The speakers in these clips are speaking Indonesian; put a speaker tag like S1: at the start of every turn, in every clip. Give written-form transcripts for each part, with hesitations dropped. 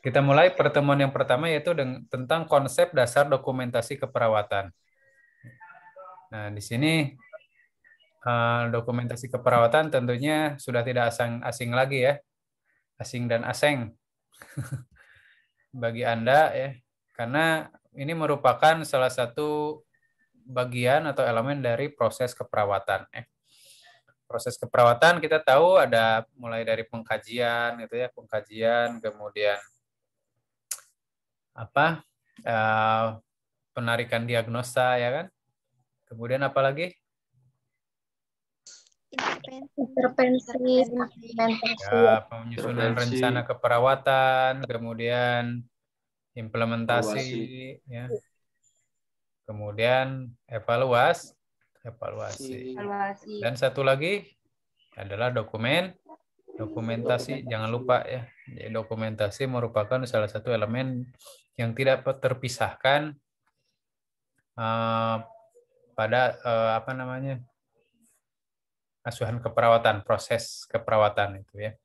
S1: Kita mulai pertemuan yang pertama yaitu tentang konsep dasar dokumentasi keperawatan. Nah, di sini dokumentasi keperawatan tentunya sudah tidak asing lagi ya, asing dan aseng bagi Anda ya, karena ini merupakan salah satu bagian atau elemen dari proses keperawatan. Proses keperawatan kita tahu ada mulai dari pengkajian gitu ya, pengkajian, kemudian apa eh, penarikan diagnosa ya kan, kemudian apa lagi?
S2: Intervensi, implementasi,
S1: Ya, penyusunan
S3: Intervensi,
S1: rencana keperawatan, kemudian implementasi,
S3: evaluasi.
S1: ya, kemudian evaluasi.
S2: evaluasi.
S1: Dan satu lagi adalah dokumentasi. Jangan lupa ya, jadi dokumentasi merupakan salah satu elemen yang tidak terpisahkan pada apa namanya asuhan keperawatan, proses keperawatan itu ya.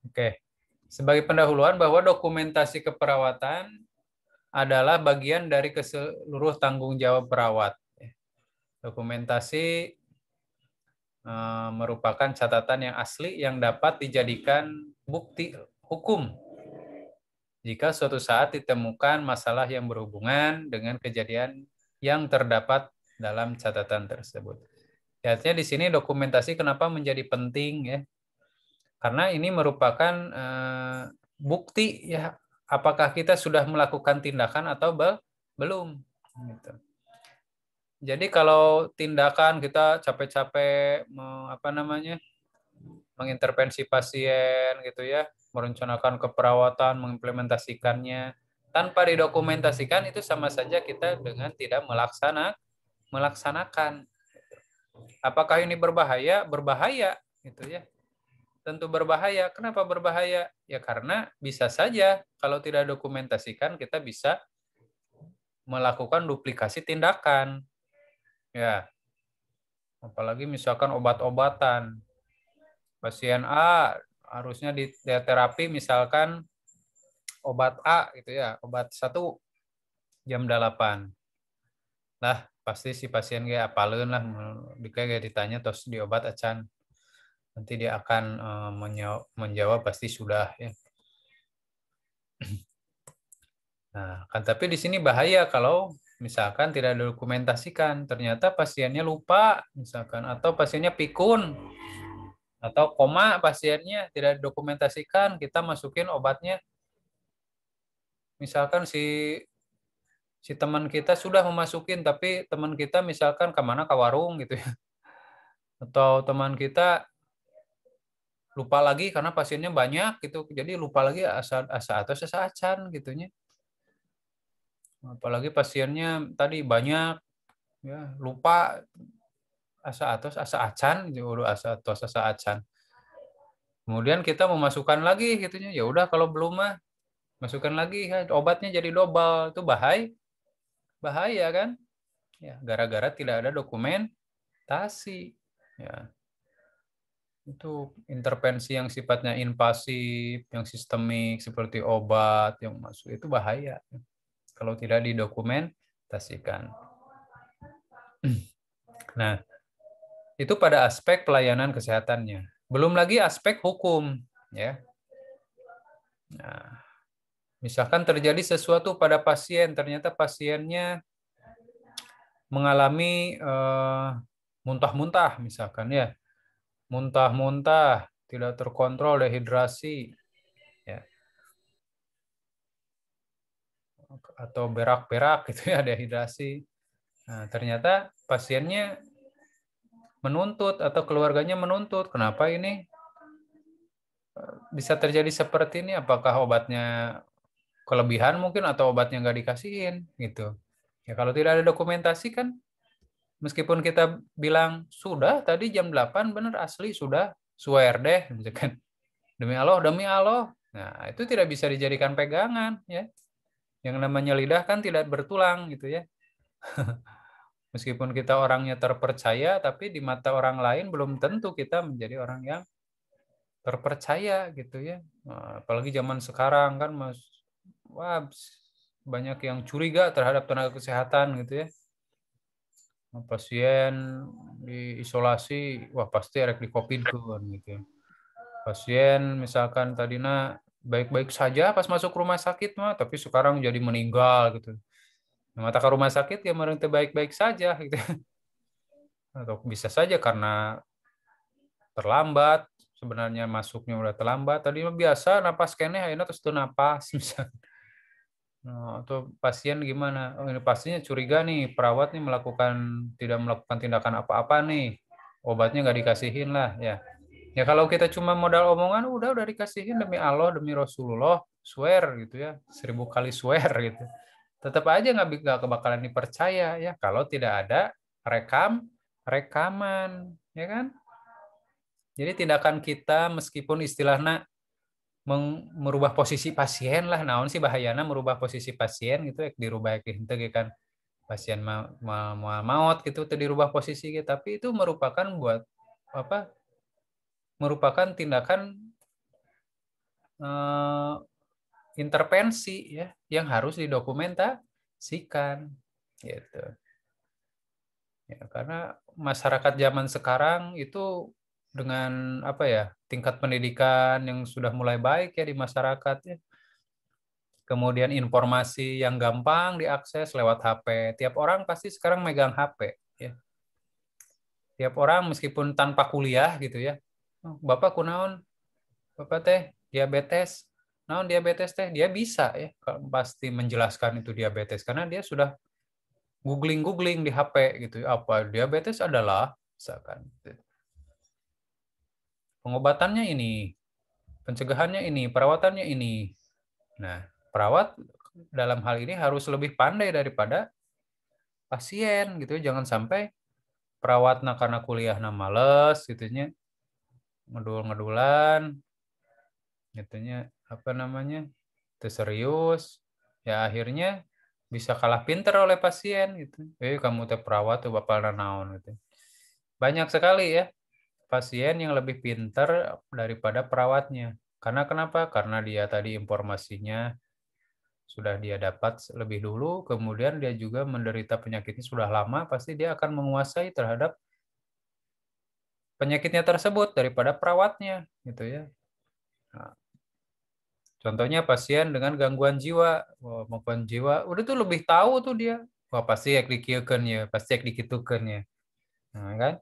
S1: Oke, sebagai pendahuluan bahwa dokumentasi keperawatan adalah bagian dari seluruh tanggung jawab perawat. Dokumentasi merupakan catatan yang asli yang dapat dijadikan bukti hukum jika suatu saat ditemukan masalah yang berhubungan dengan kejadian yang terdapat dalam catatan tersebut. Artinya di sini dokumentasi kenapa menjadi penting ya? Karena ini merupakan bukti ya apakah kita sudah melakukan tindakan atau belum. Gitu. Jadi kalau tindakan kita capek-capek apa namanya mengintervensi pasien gitu ya, merencanakan keperawatan, mengimplementasikannya tanpa didokumentasikan itu sama saja kita dengan tidak melaksanakan. Apakah ini berbahaya? Berbahaya gitu ya. Tentu berbahaya. Kenapa berbahaya? Ya karena bisa saja kalau tidak dokumentasikan kita bisa melakukan duplikasi tindakan. Ya, apalagi misalkan obat-obatan. Pasien A harusnya di terapi misalkan obat A gitu ya, obat 1 jam 8. Lah, pasti si pasien gak apaleun lah, kayak ditanya terus di obat acan. Nanti dia akan menjawab pasti sudah ya. Nah, kan tapi di sini bahaya kalau misalkan tidak dokumentasikan, ternyata pasiennya lupa misalkan atau pasiennya pikun atau koma pasiennya tidak dokumentasikan, kita masukin obatnya misalkan si teman kita sudah memasukin tapi teman kita misalkan kemana ke warung gitu ya atau teman kita lupa lagi karena pasiennya banyak gitu jadi lupa lagi asa atau acan gitunya apalagi pasiennya tadi banyak ya lupa asa acan gitu asa atau asa acan kemudian kita memasukkan lagi gitunya ya udah kalau belum mah masukkan lagi ya, obatnya jadi double itu bahaya kan ya gara-gara tidak ada dokumentasi ya itu intervensi yang sifatnya invasif yang sistemik seperti obat yang masuk itu bahaya kalau tidak didokumentasikan. Nah, itu pada aspek pelayanan kesehatannya. Belum lagi aspek hukum, ya. Nah, misalkan terjadi sesuatu pada pasien, ternyata pasiennya mengalami muntah-muntah, misalkan ya, muntah-muntah, tidak terkontrol dehidrasi, ya, atau berak-berak gitu ya dehidrasi. Nah, ternyata pasiennya menuntut atau keluarganya menuntut, kenapa ini bisa terjadi seperti ini? Apakah obatnya kelebihan mungkin atau obatnya nggak dikasihin gitu? Ya kalau tidak ada dokumentasi kan, meskipun kita bilang sudah tadi jam 8 benar asli sudah swear deh, misalkan demi Allah demi Allah. Nah itu tidak bisa dijadikan pegangan ya. Yang namanya lidah kan tidak bertulang gitu ya. Meskipun kita orangnya terpercaya, tapi di mata orang lain belum tentu kita menjadi orang yang terpercaya gitu ya. Nah, apalagi zaman sekarang kan Mas, wah banyak yang curiga terhadap tenaga kesehatan gitu ya. Pasien diisolasi, wah pasti rek di COVID kan gitu ya. Pasien misalkan tadinya baik-baik saja pas masuk rumah sakit mah, tapi sekarang jadi meninggal gitu. Mata ke rumah sakit ya mereka baik-baik saja gitu. Atau bisa saja karena terlambat, sebenarnya masuknya udah terlambat. Tadi mah biasa napas kene akhirnya terus tuh napas misalnya. Nah, atau pasien gimana? Oh, ini pastinya curiga nih, perawat nih tidak melakukan tindakan apa-apa nih. Obatnya nggak dikasihin lah ya. Ya kalau kita cuma modal omongan udah dikasihin demi Allah, demi Rasulullah, swear gitu ya. 1000 kali swear gitu. Tetap aja nggak kebakalan dipercaya ya kalau tidak ada rekaman, ya kan? Jadi tindakan kita meskipun istilahnya merubah posisi pasien lah, naon sih bahayana merubah posisi pasien gitu ya, dirubah henteu kan pasien maut gitu teu dirubah posisi gitu, tapi itu merupakan buat apa? Merupakan tindakan eh, intervensi ya yang harus didokumentasikan gitu. Ya, karena masyarakat zaman sekarang itu dengan apa ya tingkat pendidikan yang sudah mulai baik ya di masyarakat ya. Kemudian informasi yang gampang diakses lewat HP. Tiap orang pasti sekarang megang HP ya. Tiap orang meskipun tanpa kuliah gitu ya. "Oh, Bapak kunaon? Bapak teh diabetes. Naon diabetes teh?" Dia bisa ya pasti menjelaskan itu diabetes karena dia sudah googling di HP gitu. Apa diabetes adalah misalkan pengobatannya ini, pencegahannya ini, perawatannya ini. Nah, perawat dalam hal ini harus lebih pandai daripada pasien gitu. Jangan sampai perawatna karena kuliahna males gitunya, ngedul-ngedulan gitunya apa namanya? Itu serius. Ya akhirnya bisa kalah pinter oleh pasien gitu. Kamu teh perawat tuh bapak naon gitu. Banyak sekali ya pasien yang lebih pinter daripada perawatnya. Karena kenapa? Karena dia tadi informasinya sudah dia dapat lebih dulu, kemudian dia juga menderita penyakitnya sudah lama, pasti dia akan menguasai terhadap penyakitnya tersebut daripada perawatnya, gitu ya. Nah, contohnya pasien dengan gangguan jiwa, gangguan jiwa, udah tuh lebih tahu tuh dia, wah pasti ek dikiekeun ya, pasti ek dikitukeun ya. Nah, kan?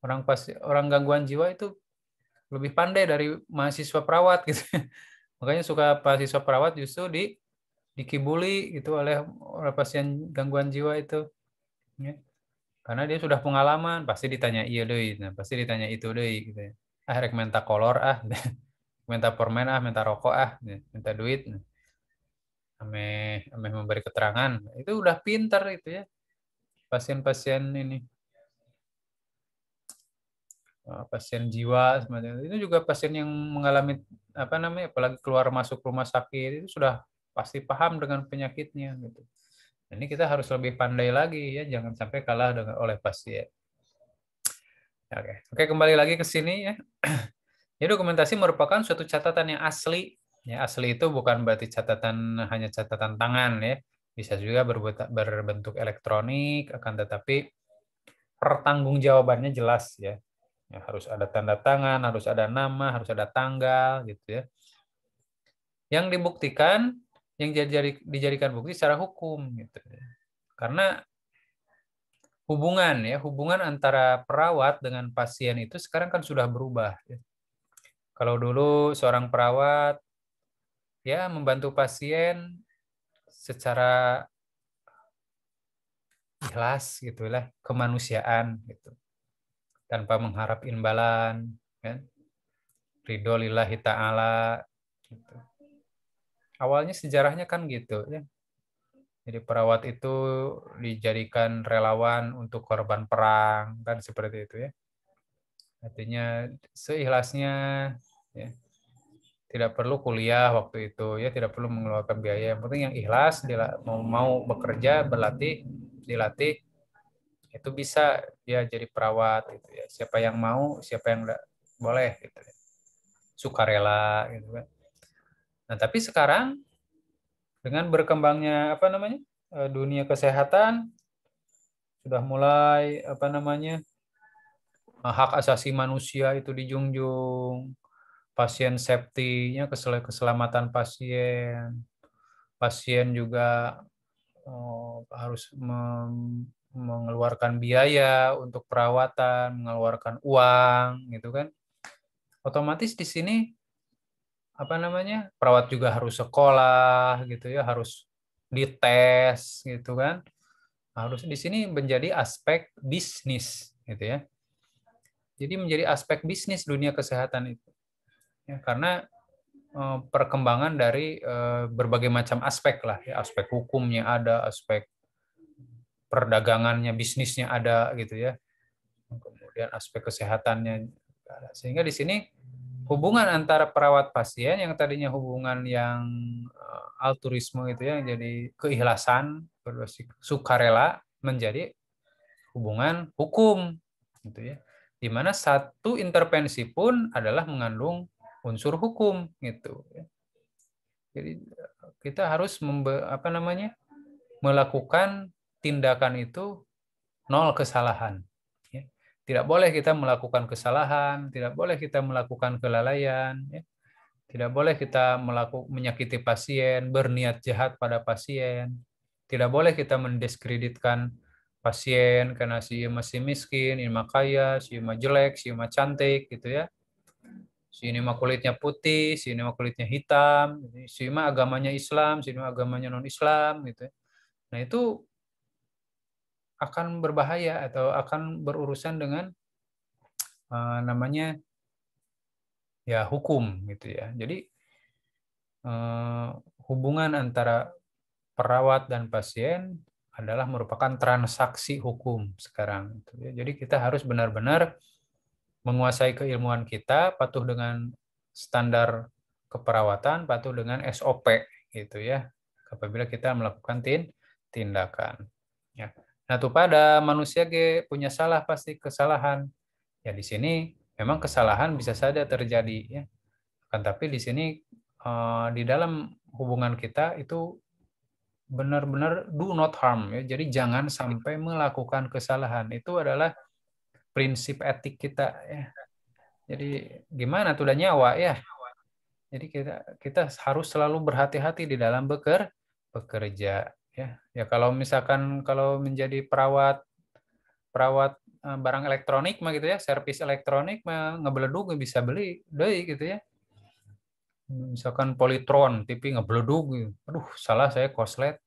S1: Orang gangguan jiwa itu lebih pandai dari mahasiswa perawat gitu. Makanya suka mahasiswa perawat justru dikibuli gitu oleh pasien gangguan jiwa itu. Ya. Karena dia sudah pengalaman, pasti ditanya iya deh, nah, pasti ditanya itu deh gitu ya. Ah rek minta kolor ah, minta permen ah, minta rokok ah, minta duit. Ame ame memberi keterangan. Itu udah pinter itu ya. Pasien-pasien ini pasien jiwa semacam itu juga pasien yang mengalami apa namanya apalagi keluar masuk rumah sakit itu sudah pasti paham dengan penyakitnya gitu. Ini kita harus lebih pandai lagi ya, jangan sampai kalah oleh pasien. Oke, kembali lagi ke sini ya. Jadi dokumentasi merupakan suatu catatan yang asli. Ya, asli itu bukan berarti hanya catatan tangan ya. Bisa juga berbentuk elektronik, akan tetapi pertanggungjawabannya jelas ya. Ya, harus ada tanda tangan, harus ada nama, harus ada tanggal gitu ya. Yang dibuktikan, yang dijadikan bukti secara hukum gitu. Karena hubungan antara perawat dengan pasien itu sekarang kan sudah berubah. Kalau dulu seorang perawat ya membantu pasien secara ikhlas gitulah, kemanusiaan gitu, tanpa mengharap imbalan, kan? Ridho lillahi ta'ala gitu. Awalnya sejarahnya kan gitu ya. Jadi perawat itu dijadikan relawan untuk korban perang, kan seperti itu ya. Artinya seikhlasnya ya. Tidak perlu kuliah waktu itu ya, tidak perlu mengeluarkan biaya. Yang penting yang ikhlas, mau bekerja, dilatih itu bisa dia jadi perawat gitu ya. Siapa yang mau, siapa yang enggak boleh gitu ya. Sukarela gitu kan. Nah, tapi sekarang dengan berkembangnya apa namanya? Dunia kesehatan sudah mulai apa namanya? Hak asasi manusia itu dijunjung, pasien safety-nya keselamatan pasien. Pasien juga harus mengeluarkan biaya untuk perawatan, mengeluarkan uang, gitu kan. Otomatis di sini apa namanya? Perawat juga harus sekolah, gitu ya, harus dites, gitu kan. Harus di sini menjadi aspek bisnis, gitu ya. Jadi menjadi aspek bisnis dunia kesehatan itu, ya, karena perkembangan dari berbagai macam aspek lah, ya, aspek hukumnya ada, aspek perdagangannya, bisnisnya ada gitu ya. Kemudian aspek kesehatannya ada. Sehingga di sini hubungan antara perawat pasien yang tadinya hubungan yang altruisme itu ya, jadi keikhlasan, sukarela menjadi hubungan hukum gitu ya. Di mana satu intervensi pun adalah mengandung unsur hukum gitu ya. Jadi kita harus apa namanya? Melakukan tindakan itu nol kesalahan. Ya. Tidak boleh kita melakukan kesalahan, tidak boleh kita melakukan kelalaian, ya. Tidak boleh kita menyakiti pasien, berniat jahat pada pasien. Tidak boleh kita mendiskreditkan pasien karena si masih miskin, ini mah kaya, si mah jelek, si mah cantik, gitu ya. Si ini mah kulitnya putih, si ini mah kulitnya hitam, si ini mah agamanya Islam, si ini mah agamanya non-Islam, gitu ya. Nah itu akan berbahaya atau akan berurusan dengan namanya ya hukum gitu ya. Jadi hubungan antara perawat dan pasien adalah merupakan transaksi hukum sekarang. Gitu ya. Jadi kita harus benar-benar menguasai keilmuan kita, patuh dengan standar keperawatan, patuh dengan SOP gitu ya. Apabila kita melakukan tindakan. Ya. Nah, tuh pada manusia punya salah pasti kesalahan. Ya di sini memang kesalahan bisa saja terjadi ya. Kan tapi di sini di dalam hubungan kita itu benar-benar do not harm ya. Jadi jangan sampai melakukan kesalahan. Itu adalah prinsip etik kita ya. Jadi gimana tuh udah nyawa ya. Jadi kita harus selalu berhati-hati di dalam bekerja ya. Ya kalau misalkan kalau menjadi perawat perawat barang elektronik mah gitu ya, servis elektronik mah ngebeledug bisa beli deui gitu ya. Misalkan Polytron TV ngebledug gitu. Aduh, salah saya koslet.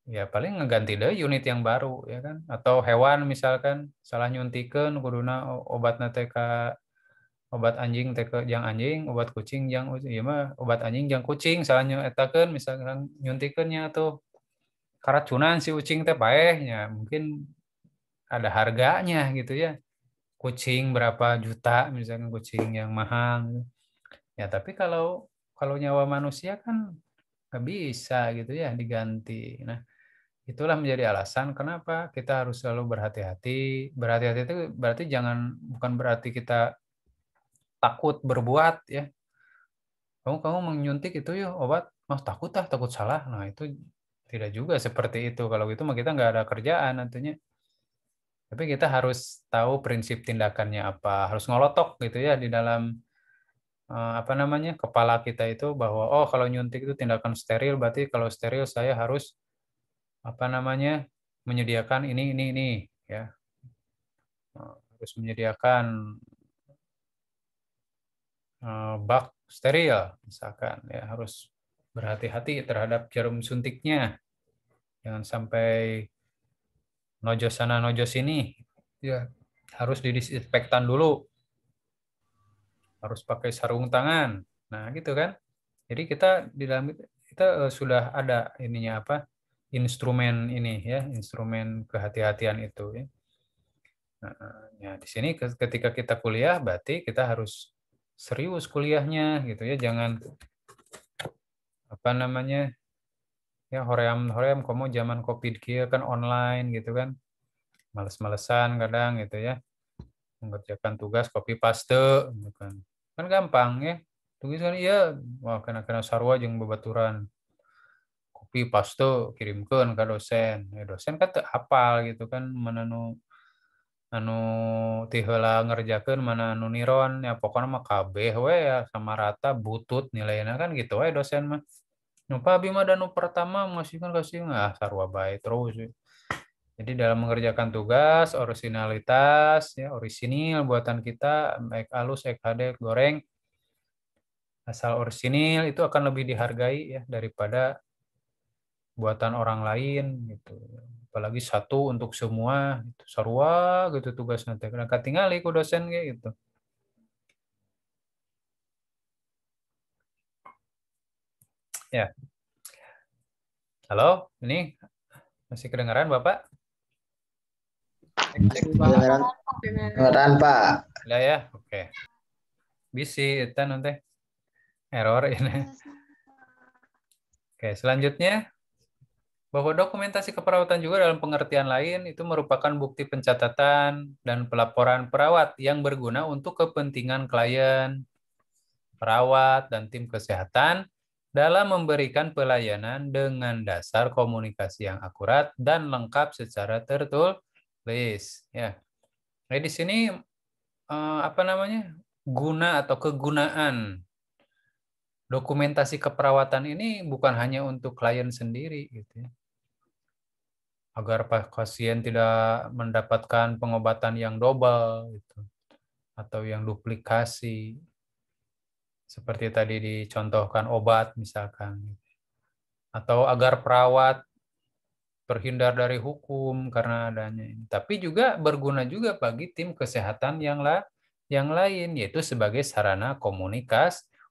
S1: Ya paling ngeganti deh unit yang baru ya kan. Atau hewan misalkan salah nyuntikeun kuduna obatna teh ka obat anjing teh ke jang anjing, obat kucing jang ieu mah obat anjing jang kucing salah nyetakeun misalkan nyuntikeun nya tuh karacunan si ucing teh paehnya. Mungkin ada harganya gitu ya. Kucing berapa juta misalkan kucing yang mahal. Ya tapi kalau kalau nyawa manusia kan nggak bisa gitu ya diganti. Nah, itulah menjadi alasan kenapa kita harus selalu berhati-hati. Berhati-hati itu berarti bukan berarti kita takut berbuat ya. Kamu menyuntik itu ya obat, takut takut salah. Nah, itu tidak juga seperti itu. Kalau gitu mah kita nggak ada kerjaan nantinya. Tapi kita harus tahu prinsip tindakannya apa, harus ngolotok gitu ya di dalam apa namanya kepala kita itu bahwa oh kalau nyuntik itu tindakan steril, berarti kalau steril saya harus apa namanya menyediakan ini ya. Harus menyediakan bak steril misalkan ya harus berhati-hati terhadap jarum suntiknya jangan sampai nojo sana nojo sini ya harus didisinfektan dulu harus pakai sarung tangan nah gitu kan jadi kita di dalam kita sudah ada ininya apa instrumen ini ya instrumen kehati-hatian itu ya. Nah, ya di sini ketika kita kuliah berarti kita harus serius kuliahnya gitu ya jangan apa namanya ya hoream hoream kamu zaman covid kia kan online gitu kan males-malesan kadang gitu ya, mengerjakan tugas copy paste gitu kan gampang ya, tulisan iya wah kena sarua jeung babaturan copy paste kirimkeun ka dosen, dosen kan teu hafal gitu kan mana anu ti heula ngerjakeun mana anu niron ya pokokna mah kabeh we ya sama rata butut nilainya kan gitu we dosen mah. Nu abi mah danu pertama ngasihkan kasih sarua bae terus. Jadi dalam mengerjakan tugas orisinalitas ya orisinil buatan kita baik halus, HD, goreng asal orisinil itu akan lebih dihargai ya daripada buatan orang lain gitu. Apalagi satu untuk semua itu sarua gitu tugas nanti karena katingali ku dosen kayak gitu. Ya. Halo, ini masih kedengaran Bapak?
S3: Kedengaran, kedengaran Pak.
S1: Ya ya, oke. Bisi itu nanti error ini. Oke, selanjutnya bahwa dokumentasi keperawatan juga dalam pengertian lain itu merupakan bukti pencatatan dan pelaporan perawat yang berguna untuk kepentingan klien, perawat, dan tim kesehatan dalam memberikan pelayanan dengan dasar komunikasi yang akurat dan lengkap secara tertulis. Ya, nah, di sini apa namanya guna atau kegunaan dokumentasi keperawatan ini bukan hanya untuk klien sendiri, gitu ya. Agar pasien tidak mendapatkan pengobatan yang double, gitu, atau yang duplikasi. Seperti tadi dicontohkan obat misalkan, atau agar perawat terhindar dari hukum karena adanya ini. Tapi juga berguna juga bagi tim kesehatan yang lain, yaitu sebagai sarana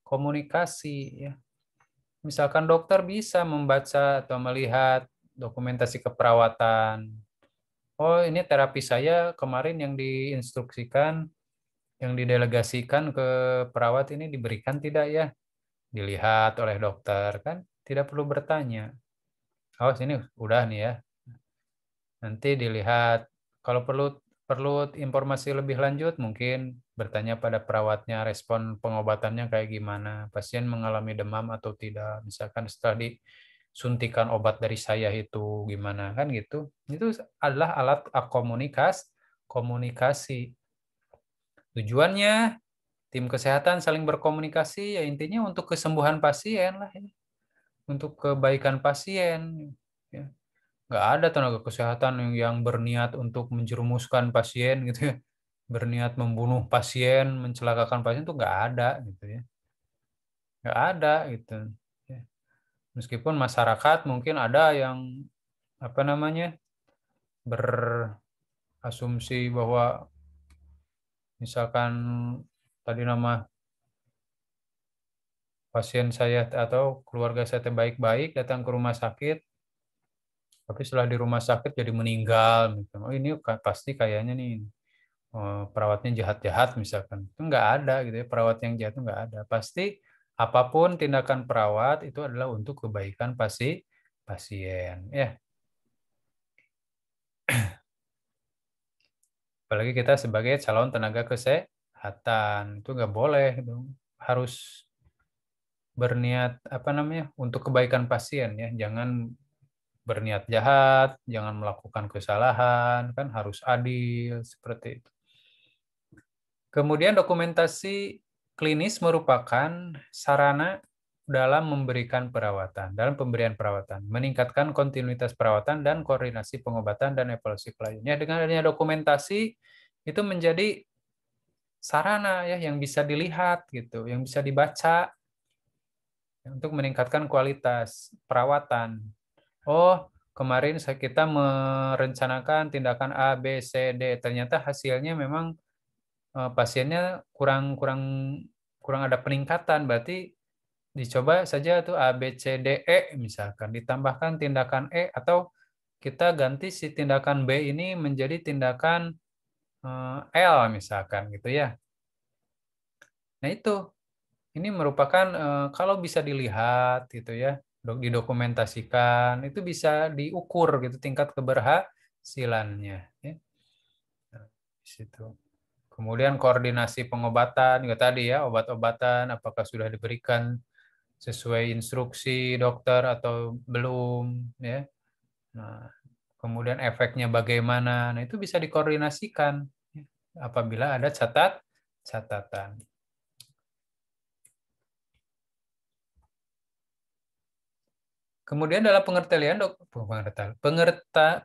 S1: komunikasi ya. Misalkan dokter bisa membaca atau melihat dokumentasi keperawatan. Oh, ini terapi saya kemarin yang diinstruksikan, yang didelegasikan ke perawat ini diberikan tidak ya? Dilihat oleh dokter kan, tidak perlu bertanya. Oh, sini udah nih ya. Nanti dilihat kalau perlu informasi lebih lanjut mungkin bertanya pada perawatnya respon pengobatannya kayak gimana, pasien mengalami demam atau tidak, misalkan setelah disuntikan obat dari saya itu gimana kan gitu. Itu adalah alat komunikasi. Tujuannya tim kesehatan saling berkomunikasi ya intinya untuk kesembuhan pasien lah ya. Untuk kebaikan pasien ya. Nggak ada tenaga kesehatan yang berniat untuk menjerumuskan pasien gitu ya, berniat membunuh pasien, mencelakakan pasien itu nggak ada gitu ya, nggak ada gitu. Ya. Meskipun masyarakat mungkin ada yang apa namanya berasumsi bahwa misalkan tadi nama pasien saya atau keluarga saya baik-baik datang ke rumah sakit, tapi setelah di rumah sakit jadi meninggal. Gitu. Oh ini pasti kayaknya nih perawatnya jahat-jahat misalkan. Itu nggak ada gitu ya, perawat yang jahat itu nggak ada. Pasti apapun tindakan perawat itu adalah untuk kebaikan pasien. Ya, apalagi kita sebagai calon tenaga kesehatan itu nggak boleh gitu. Harus berniat apa namanya untuk kebaikan pasien ya. Jangan berniat jahat, jangan melakukan kesalahan, kan harus adil seperti itu. Kemudian dokumentasi klinis merupakan sarana dalam memberikan perawatan, dalam pemberian perawatan, meningkatkan kontinuitas perawatan dan koordinasi pengobatan dan evaluasi kliennya. Dengan adanya dokumentasi itu menjadi sarana ya yang bisa dilihat gitu, yang bisa dibaca untuk meningkatkan kualitas perawatan. Oh, kemarin kita merencanakan tindakan A, B, C, D. Ternyata hasilnya memang pasiennya kurang kurang kurang ada peningkatan. Berarti dicoba saja tuh A, B, C, D, E misalkan. Ditambahkan tindakan E atau kita ganti si tindakan B ini menjadi tindakan L misalkan gitu ya. Nah itu. Ini merupakan kalau bisa dilihat gitu ya, didokumentasikan, itu bisa diukur gitu tingkat keberhasilannya. Ya. situ. Kemudian koordinasi pengobatan juga tadi ya, obat-obatan apakah sudah diberikan sesuai instruksi dokter atau belum ya. Nah, kemudian efeknya bagaimana. Nah, itu bisa dikoordinasikan ya, apabila ada catatan. Kemudian dalam pengertian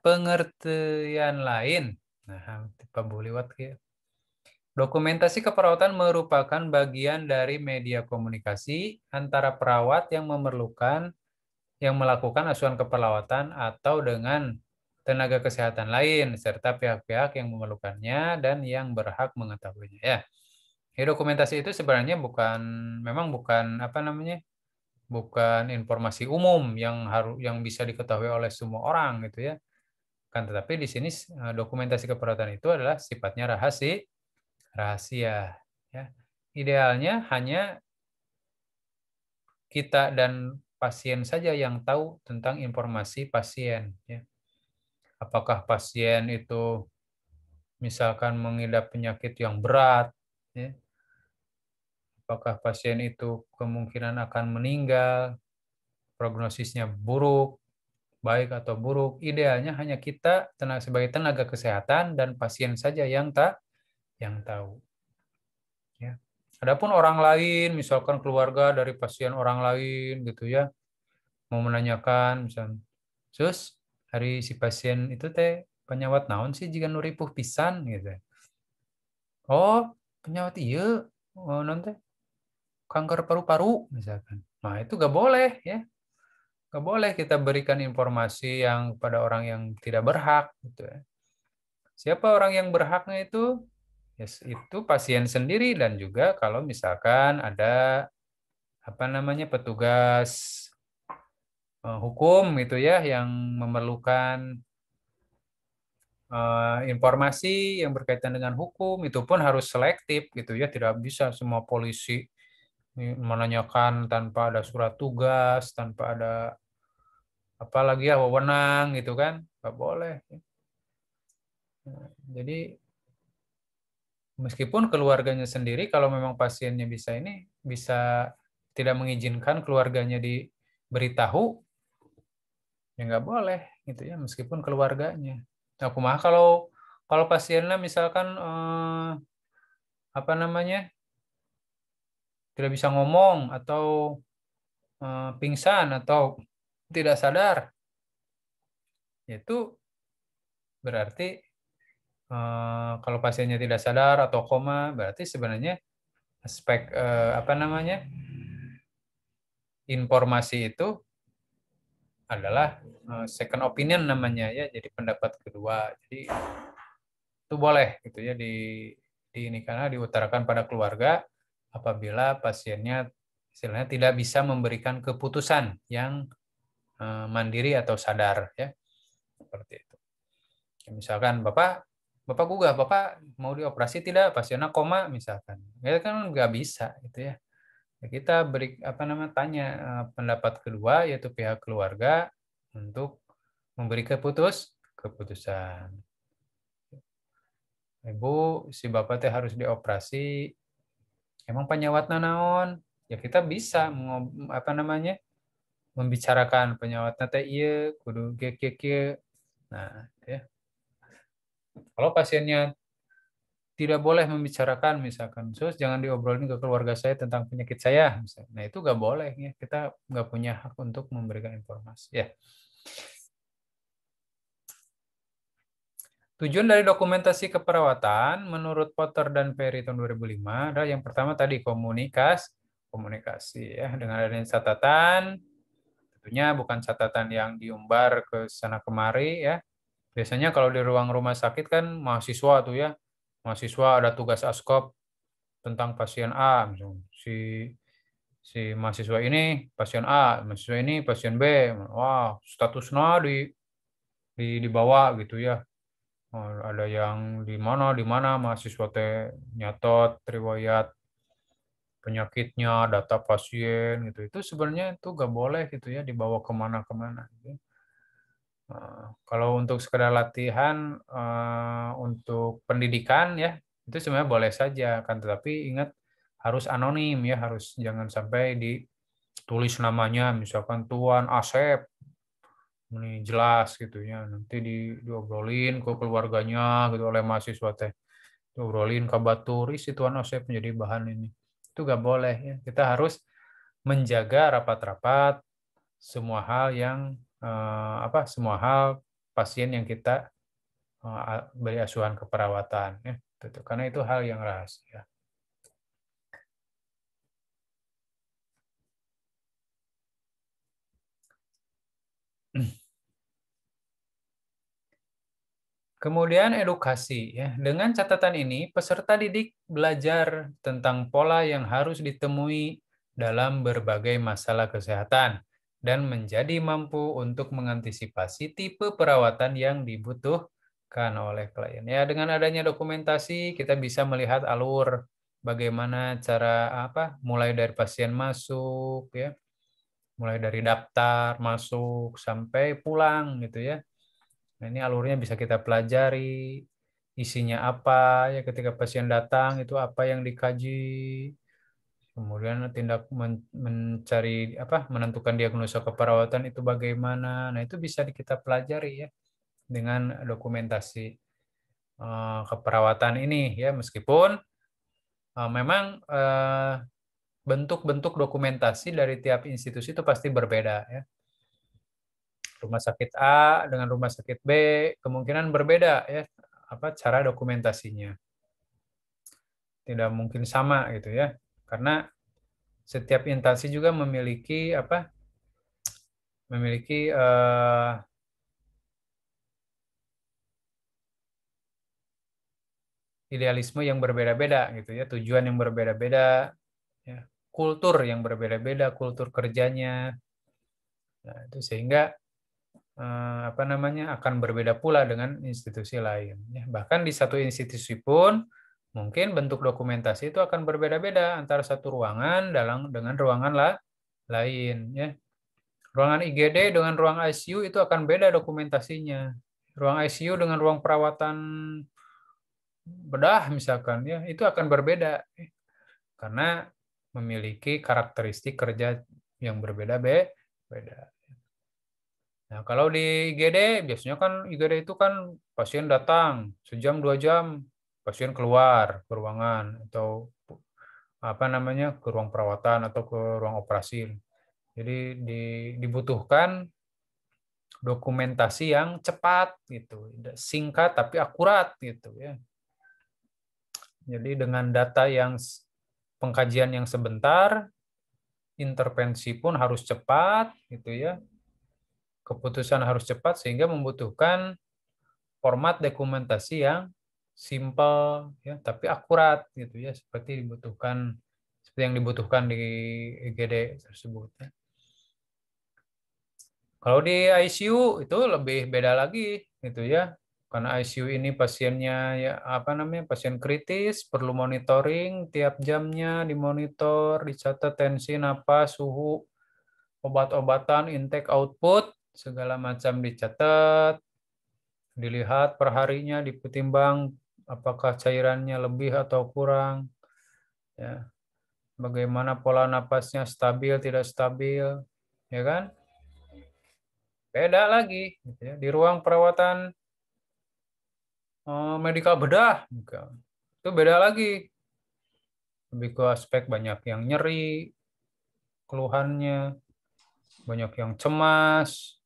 S1: pengertian lain. Nah, Pak Bu liwat ya. Dokumentasi keperawatan merupakan bagian dari media komunikasi antara perawat yang melakukan asuhan keperawatan atau dengan tenaga kesehatan lain serta pihak-pihak yang memerlukannya dan yang berhak mengetahuinya ya. Jadi dokumentasi itu sebenarnya memang bukan bukan informasi umum yang bisa diketahui oleh semua orang gitu ya. Kan tetapi di sini dokumentasi keperawatan itu adalah sifatnya rahasia ya. Idealnya hanya kita dan pasien saja yang tahu tentang informasi pasien ya. Apakah pasien itu misalkan mengidap penyakit yang berat ya. Apakah pasien itu kemungkinan akan meninggal, prognosisnya buruk, baik atau buruk. Idealnya hanya kita sebagai tenaga kesehatan dan pasien saja yang tahu. Ya. Adapun orang lain, misalkan keluarga dari pasien orang lain gitu ya, mau menanyakan misalnya, "Sus, hari si pasien itu teh penyawat naon sih jika nu ripuh pisan?" gitu. "Oh, penyawat iya, oh, nanti kanker paru-paru misalkan." Nah, itu nggak boleh ya. Nggak boleh kita berikan informasi yang pada orang yang tidak berhak gitu ya. Siapa orang yang berhaknya itu? Yes, itu pasien sendiri dan juga kalau misalkan ada petugas hukum gitu ya yang memerlukan informasi yang berkaitan dengan hukum itu pun harus selektif gitu ya, tidak bisa semua polisi menanyakan tanpa ada surat tugas, tanpa ada apalagi ya wewenang gitu kan, nggak boleh. Jadi meskipun keluarganya sendiri kalau memang pasiennya bisa tidak mengizinkan keluarganya diberitahu, ya nggak boleh gitu ya, meskipun keluarganya. Nah, kumaha kalau pasiennya misalkan tidak bisa ngomong atau pingsan atau tidak sadar, itu berarti kalau pasiennya tidak sadar atau koma, berarti sebenarnya aspek informasi itu adalah second opinion namanya ya, jadi pendapat kedua. Jadi itu boleh gitu ya ini karena diutarakan pada keluarga apabila pasiennya istilahnya tidak bisa memberikan keputusan yang mandiri atau sadar ya, seperti itu. Misalkan Bapak gugah, Bapak mau dioperasi tidak? Pasiennya koma misalkan. Ya kan nggak bisa gitu ya. Kita tanya pendapat kedua yaitu pihak keluarga untuk memberi keputusan. Ibu, si Bapak teh harus dioperasi. Emang penyawatna naon? Ya kita bisa membicarakan penyawatna teh ieu kudu kieu. Nah, ya. Kalau pasiennya tidak boleh membicarakan misalkan, sus jangan diobrolin ke keluarga saya tentang penyakit saya, misalkan. Nah itu nggak boleh ya, kita nggak punya hak untuk memberikan informasi ya. Tujuan dari dokumentasi keperawatan menurut Potter dan Perry tahun 2005 adalah yang pertama tadi komunikasi ya, dengan adanya catatan, tentunya bukan catatan yang diumbar ke sana kemari ya. Biasanya kalau di ruang rumah sakit kan mahasiswa tuh ya, mahasiswa ada tugas askop tentang pasien A, misalnya. Si mahasiswa ini pasien A, mahasiswa ini pasien B. Wah, statusnya dibawa gitu ya. Ada yang di mana mahasiswa teh nyatot riwayat penyakitnya, data pasien gitu. Itu sebenarnya itu nggak boleh gitu ya dibawa kemana-kemana. Gitu. Kalau untuk sekedar latihan untuk pendidikan ya itu sebenarnya boleh saja kan, tetapi ingat harus anonim ya, harus jangan sampai ditulis namanya misalkan Tuan Asep, ini jelas gitu ya, nanti diobrolin ke keluarganya gitu oleh mahasiswa teh, diobrolin kabaturis si Tuan Asep menjadi bahan ini, itu nggak boleh ya. Kita harus menjaga rapat-rapat semua hal yang semua hal pasien yang kita beri asuhan keperawatan ya, gitu. Karena itu hal yang rahasia. Kemudian edukasi ya. Dengan catatan ini peserta didik belajar tentang pola yang harus ditemui dalam berbagai masalah kesehatan dan menjadi mampu untuk mengantisipasi tipe perawatan yang dibutuhkan oleh klien. Ya, dengan adanya dokumentasi kita bisa melihat alur bagaimana cara mulai dari pasien masuk ya, mulai dari daftar masuk sampai pulang gitu ya. Nah, ini alurnya bisa kita pelajari, isinya apa ya, ketika pasien datang itu apa yang dikaji, kemudian tindak mencari menentukan diagnosa keperawatan itu bagaimana. Nah, itu bisa kita pelajari ya dengan dokumentasi keperawatan ini ya, meskipun memang bentuk-bentuk dokumentasi dari tiap institusi itu pasti berbeda ya. Rumah sakit A dengan rumah sakit B kemungkinan berbeda ya cara dokumentasinya. Tidak mungkin sama gitu ya. Karena setiap instansi juga memiliki idealisme yang berbeda-beda gitu ya, tujuan yang berbeda-beda, ya, kultur yang berbeda-beda, kultur kerjanya. Nah, itu sehingga akan berbeda pula dengan institusi lain. Ya, bahkan di satu institusi pun mungkin bentuk dokumentasi itu akan berbeda-beda antara satu ruangan dengan ruangan lain. Ya. Ruangan IGD dengan ruang ICU itu akan beda dokumentasinya. Ruang ICU dengan ruang perawatan bedah misalkan, ya itu akan berbeda karena memiliki karakteristik kerja yang berbeda-beda. Nah, kalau di IGD, biasanya kan IGD itu kan pasien datang, sejam, 2 jam, pasien keluar ke ruangan, atau ke ruang perawatan atau ke ruang operasi. Jadi dibutuhkan dokumentasi yang cepat, gitu, singkat tapi akurat, gitu ya. Jadi dengan data pengkajian yang sebentar, intervensi pun harus cepat, gitu ya. Keputusan harus cepat sehingga membutuhkan format dokumentasi yang simple ya tapi akurat gitu ya, seperti yang dibutuhkan di IGD tersebut ya. Kalau di ICU itu lebih beda lagi gitu ya. Karena ICU ini pasiennya ya pasien kritis, perlu monitoring tiap jamnya, dimonitor, dicatat tensi, napas, suhu, obat-obatan, intake, output, segala macam dicatat, dilihat perharinya, ditimbang apakah cairannya lebih atau kurang, ya. Bagaimana pola napasnya, stabil tidak stabil, ya kan? Beda lagi, gitu ya. Di ruang perawatan medikal bedah, itu beda lagi. Lebih ke aspek banyak yang nyeri, keluhannya, banyak yang cemas,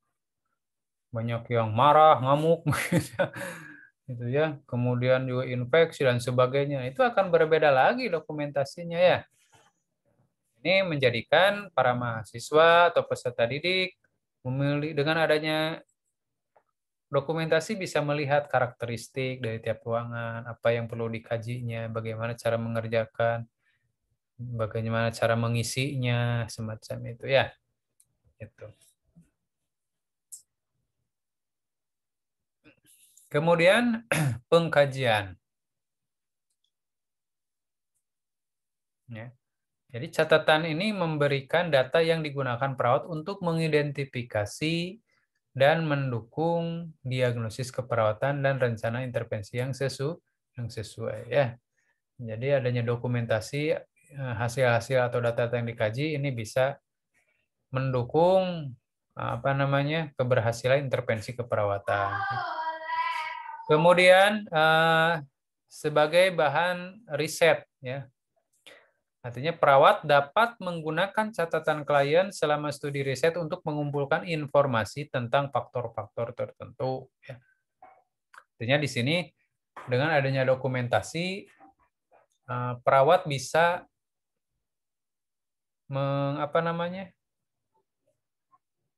S1: banyak yang marah, ngamuk, gitu ya. Kemudian juga infeksi dan sebagainya. Itu akan berbeda lagi dokumentasinya ya. Ini menjadikan para mahasiswa atau peserta didik dengan adanya dokumentasi bisa melihat karakteristik dari tiap ruangan, apa yang perlu dikajinya, bagaimana cara mengerjakan, bagaimana cara mengisinya, semacam itu ya. Itu. Kemudian pengkajian. Ya. Jadi catatan ini memberikan data yang digunakan perawat untuk mengidentifikasi dan mendukung diagnosis keperawatan dan rencana intervensi yang sesuai ya. Jadi adanya dokumentasi hasil-hasil atau data yang dikaji ini bisa mendukung keberhasilan intervensi keperawatan. Kemudian sebagai bahan riset ya. Artinya perawat dapat menggunakan catatan klien selama studi riset untuk mengumpulkan informasi tentang faktor-faktor tertentu ya. Artinya di sini dengan adanya dokumentasi perawat bisa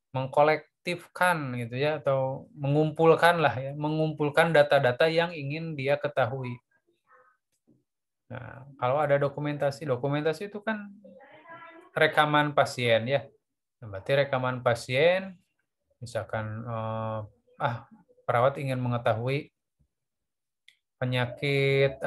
S1: mengkolektifkan gitu ya, atau mengumpulkan data-data yang ingin dia ketahui. Nah, kalau ada dokumentasi itu kan rekaman pasien ya. Berarti rekaman pasien, misalkan perawat ingin mengetahui penyakit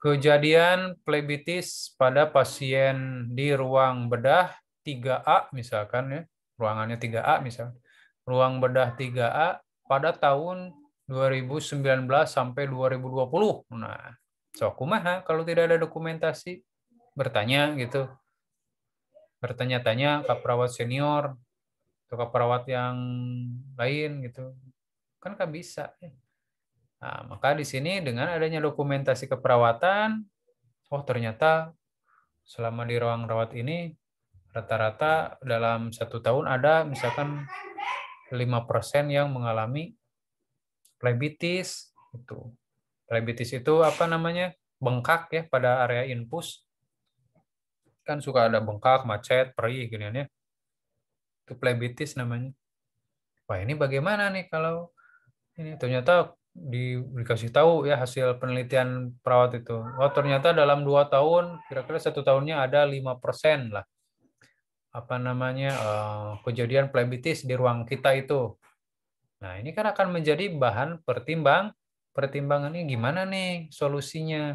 S1: kejadian plebitis pada pasien di ruang bedah 3A misalkan ya, ruangannya 3A misalkan. Ruang bedah 3A pada tahun 2019 sampai 2020. Nah, so kumaha kalau tidak ada dokumentasi? Bertanya gitu. Bertanya-tanya ke perawat senior atau ke perawat yang lain gitu. Kan nggak bisa. Nah, maka di sini dengan adanya dokumentasi keperawatan, oh ternyata selama di ruang rawat ini rata-rata dalam 1 tahun ada misalkan 5% yang mengalami plebitis. Plebitis itu bengkak ya pada area infus. Kan suka ada bengkak, macet, perih gini ya. Itu plebitis namanya. Wah, ini bagaimana nih kalau ini ternyata dikasih tahu ya hasil penelitian perawat itu. Oh, ternyata dalam 2 tahun, kira-kira 1 tahunnya ada 5% lah kejadian plebitis di ruang kita itu. Nah, ini kan akan menjadi bahan pertimbangan ini gimana nih solusinya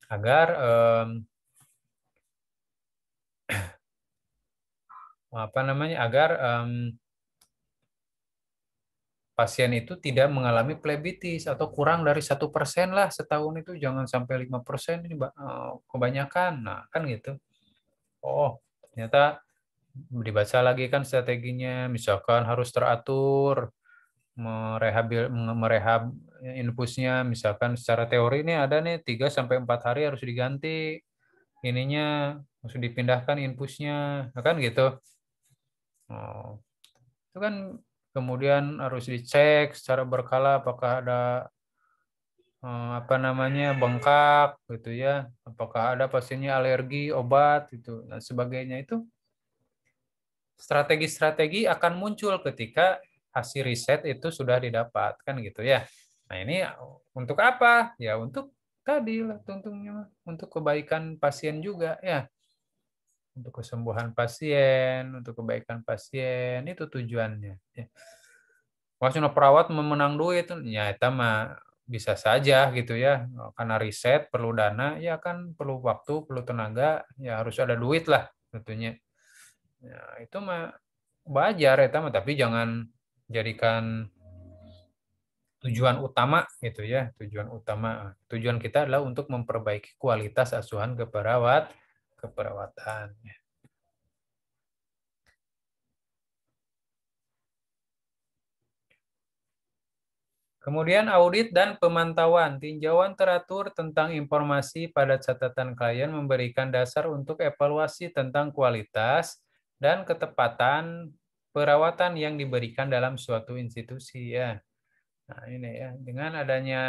S1: agar pasien itu tidak mengalami plebitis atau kurang dari 1% lah setahun itu, jangan sampai 5%, ini kebanyakan. Nah, kan gitu. Oh, ternyata dibaca lagi kan strateginya, misalkan harus teratur, merehab infusnya, misalkan secara teori ini ada nih 3-4 hari harus diganti ininya, harus dipindahkan infusnya, kan gitu. Oh, itu kan kemudian harus dicek secara berkala apakah ada bengkak gitu ya, apakah ada pasiennya alergi obat itu dan sebagainya. Itu strategi-strategi akan muncul ketika hasil riset itu sudah didapat kan gitu ya. Nah, ini untuk apa? Ya untuk tadi lah tentunya untuk kebaikan pasien juga ya. Untuk kesembuhan pasien, untuk kebaikan pasien, itu tujuannya. Ya. Maksudnya perawat memenang duit, ya itu mah bisa saja gitu ya. Karena riset perlu dana, ya kan perlu waktu, perlu tenaga, ya harus ada duit lah tentunya. Ya, itu mah wajar ya, tapi jangan jadikan tujuan utama gitu ya. Tujuan kita adalah untuk memperbaiki kualitas asuhan keperawatan. Kemudian audit dan pemantauan. Tinjauan teratur tentang informasi pada catatan klien memberikan dasar untuk evaluasi tentang kualitas dan ketepatan perawatan yang diberikan dalam suatu institusi ya. Nah, ini ya, dengan adanya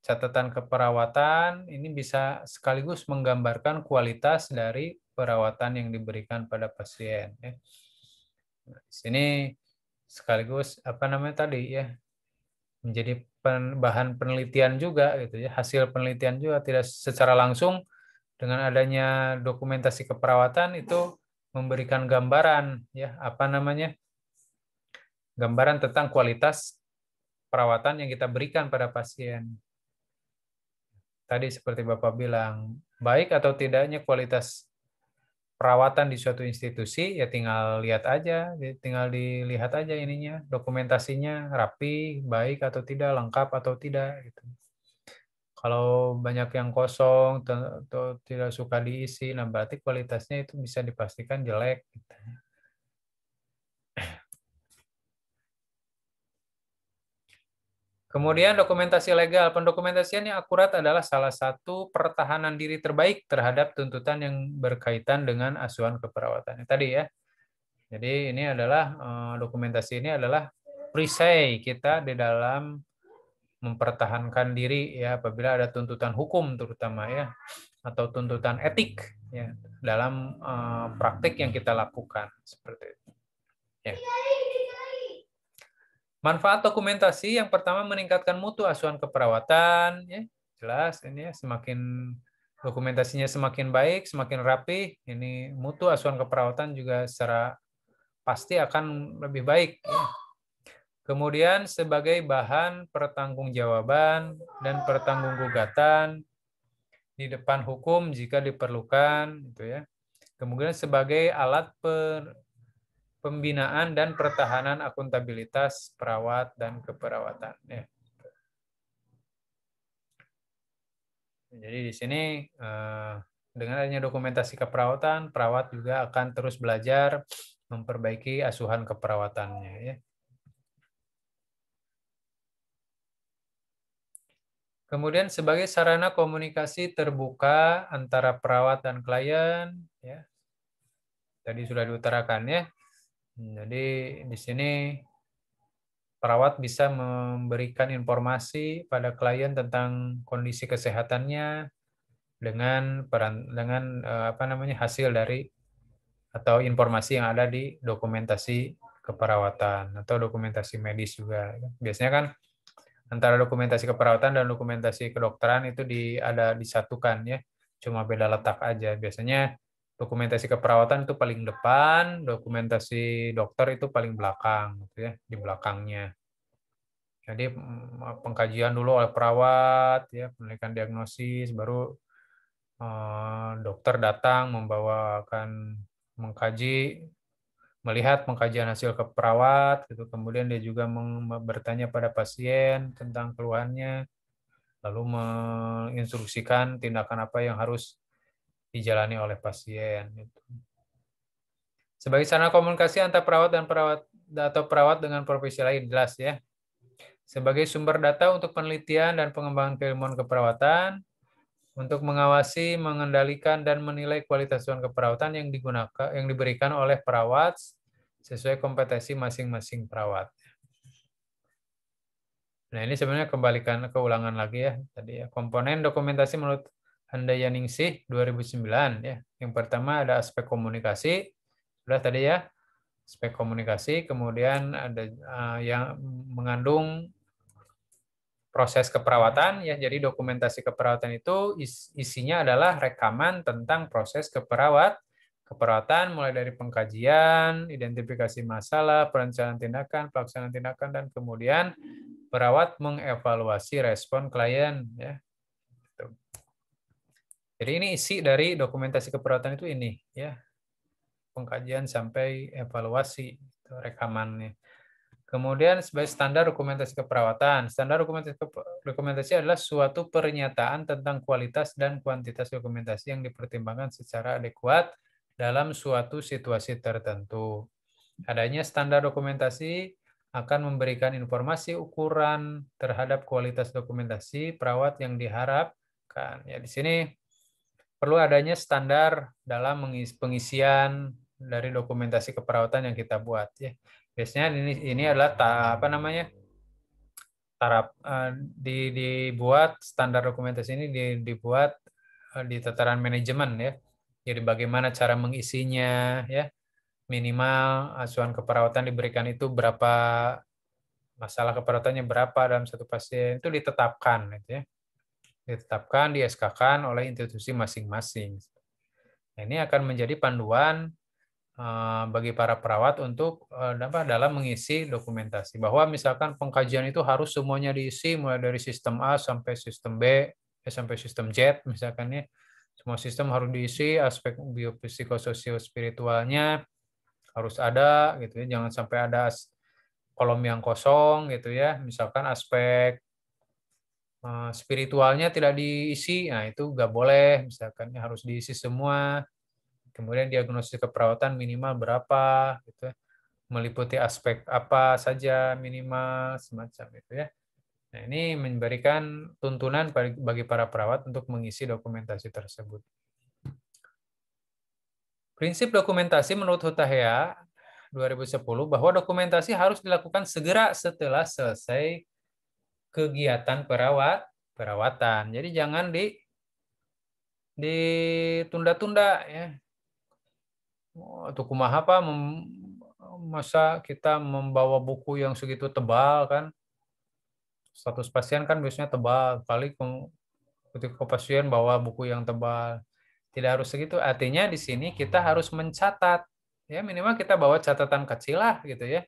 S1: catatan keperawatan ini bisa sekaligus menggambarkan kualitas dari perawatan yang diberikan pada pasien ya. Nah, di sini sekaligus tadi ya, menjadi bahan penelitian juga gitu ya, hasil penelitian juga, tidak secara langsung dengan adanya dokumentasi keperawatan itu memberikan gambaran ya, gambaran tentang kualitas perawatan yang kita berikan pada pasien. Tadi seperti Bapak bilang, baik atau tidaknya kualitas perawatan di suatu institusi, ya tinggal lihat aja, tinggal dilihat aja ininya, dokumentasinya rapi, baik atau tidak, lengkap atau tidak gitu. Kalau banyak yang kosong atau tidak suka diisi, nah berarti kualitasnya itu bisa dipastikan jelek gitu. Kemudian dokumentasi legal. Pendokumentasian yang akurat adalah salah satu pertahanan diri terbaik terhadap tuntutan yang berkaitan dengan asuhan keperawatan. Tadi ya. Jadi ini adalah dokumentasi ini adalah perisai kita di dalam mempertahankan diri ya apabila ada tuntutan hukum terutama ya atau tuntutan etik ya dalam praktik yang kita lakukan seperti itu. Ya. Manfaat dokumentasi yang pertama meningkatkan mutu asuhan keperawatan, ya jelas ini ya semakin dokumentasinya semakin baik, semakin rapi, ini mutu asuhan keperawatan juga secara pasti akan lebih baik. Ya. Kemudian sebagai bahan pertanggungjawaban dan pertanggunggugatan di depan hukum jika diperlukan, gitu ya. Kemudian sebagai alat pembinaan dan pertahanan akuntabilitas perawat dan keperawatan. Ya. Jadi di sini dengan adanya dokumentasi keperawatan, perawat juga akan terus belajar memperbaiki asuhan keperawatannya. Ya. Kemudian sebagai sarana komunikasi terbuka antara perawat dan klien, ya. Tadi sudah diutarakan ya. Jadi di sini perawat bisa memberikan informasi pada klien tentang kondisi kesehatannya dengan hasil dari atau informasi yang ada di dokumentasi keperawatan atau dokumentasi medis juga. Biasanya kan antara dokumentasi keperawatan dan dokumentasi kedokteran itu ada disatukan ya, cuma beda letak aja. Biasanya dokumentasi keperawatan itu paling depan, dokumentasi dokter itu paling belakang, gitu ya, di belakangnya. Jadi pengkajian dulu oleh perawat, ya, penelitian diagnosis, baru dokter datang membawakan mengkaji, melihat pengkajian hasil ke perawat, gitu. Kemudian dia juga bertanya pada pasien tentang keluhannya, lalu menginstruksikan tindakan apa yang harus dijalani oleh pasien. Gitu. Sebagai sarana komunikasi antar perawat dan perawat atau perawat dengan profesi lain, jelas ya. Sebagai sumber data untuk penelitian dan pengembangan keilmuan keperawatan, untuk mengawasi, mengendalikan, dan menilai kualitas asuhan keperawatan yang diberikan oleh perawat sesuai kompetensi masing-masing perawat. Nah ini sebenarnya keulangan lagi ya tadi ya. Komponen dokumentasi menurut Handayaningsih 2009 ya. Yang pertama ada aspek komunikasi, sudah tadi ya, aspek komunikasi, kemudian ada yang mengandung proses keperawatan ya. Jadi dokumentasi keperawatan itu isinya adalah rekaman tentang proses keperawatan mulai dari pengkajian, identifikasi masalah, perencanaan tindakan, pelaksanaan tindakan, dan kemudian perawat mengevaluasi respon klien ya. Jadi ini isi dari dokumentasi keperawatan itu ini ya. Pengkajian sampai evaluasi rekamannya. Kemudian sebagai standar dokumentasi keperawatan. Standar dokumentasi adalah suatu pernyataan tentang kualitas dan kuantitas dokumentasi yang dipertimbangkan secara adekuat dalam suatu situasi tertentu. Adanya standar dokumentasi akan memberikan informasi ukuran terhadap kualitas dokumentasi perawat yang diharapkan. Ya, di sini perlu adanya standar dalam pengisian dari dokumentasi keperawatan yang kita buat ya. Biasanya ini adalah dibuat standar dokumentasi ini dibuat di tataran manajemen ya. Jadi bagaimana cara mengisinya ya. Minimal asuhan keperawatan diberikan itu berapa, masalah keperawatannya berapa dalam satu pasien, itu ditetapkan gitu ya. Ditetapkan, di SK-kan oleh institusi masing-masing. Nah, ini akan menjadi panduan bagi para perawat untuk dalam mengisi dokumentasi. Bahwa misalkan pengkajian itu harus semuanya diisi mulai dari sistem A sampai sistem B, sampai sistem Z misalkan ya. Semua sistem harus diisi, aspek biopsikososio-spiritualnya harus ada gitu ya. Jangan sampai ada kolom yang kosong gitu ya. Misalkan aspek spiritualnya tidak diisi, nah itu nggak boleh. Misalkan harus diisi semua. Kemudian diagnosis keperawatan minimal berapa gitu ya. Meliputi aspek apa saja minimal semacam itu ya. Nah, ini memberikan tuntunan bagi para perawat untuk mengisi dokumentasi tersebut. Prinsip dokumentasi menurut Hutahea 2010 bahwa dokumentasi harus dilakukan segera setelah selesai kegiatan perawatan. Jadi jangan ditunda-tunda ya. Atau kumaha apa masa kita membawa buku yang segitu tebal kan? Status pasien kan biasanya tebal, kali ketika pasien bawa buku yang tebal. Tidak harus segitu. Artinya di sini kita harus mencatat. Ya, minimal kita bawa catatan kecil lah gitu ya.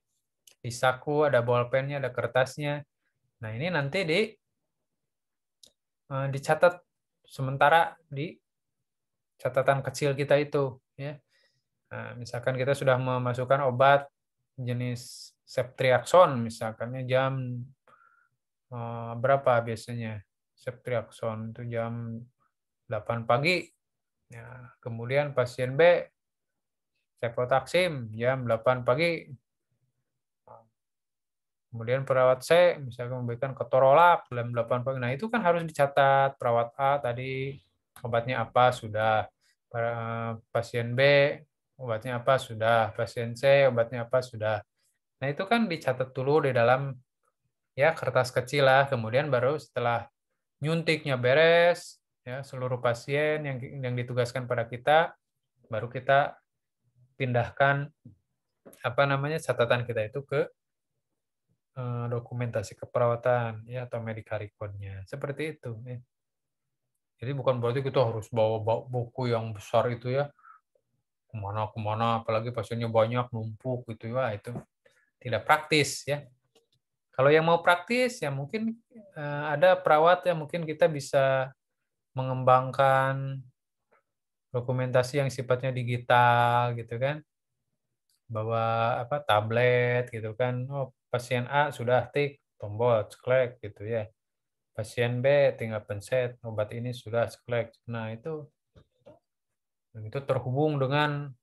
S1: Di saku ada bolpennya, ada kertasnya. Nah, ini nanti dicatat sementara di catatan kecil kita itu ya. Nah, misalkan kita sudah memasukkan obat jenis ceftriaxone misalkan jam berapa biasanya ceftriaxone itu jam 8 pagi. Ya, kemudian pasien B cefotaxim jam 8 pagi. Kemudian perawat C misalkan memberikan ketorolak jam 8 pagi. Nah, itu kan harus dicatat. Perawat A tadi obatnya apa sudah. Pasien B obatnya apa sudah. Pasien C obatnya apa sudah. Nah, itu kan dicatat dulu di dalam ya kertas kecil lah. Kemudian baru setelah nyuntiknya beres, ya seluruh pasien yang ditugaskan pada kita, baru kita pindahkan apa namanya catatan kita itu ke dokumentasi keperawatan ya atau medical record-nya. Seperti itu ya. Jadi bukan berarti kita harus bawa buku yang besar itu ya kemana-kemana, apalagi pasiennya banyak numpuk gitu ya, itu tidak praktis ya. Kalau yang mau praktis ya mungkin ada perawat yang mungkin kita bisa mengembangkan dokumentasi yang sifatnya digital gitu kan. Bawa apa tablet gitu kan. Oh, pasien A sudah tik tombol ceklek gitu ya. Pasien B tinggal pencet obat ini sudah ceklek. Nah, itu terhubung dengan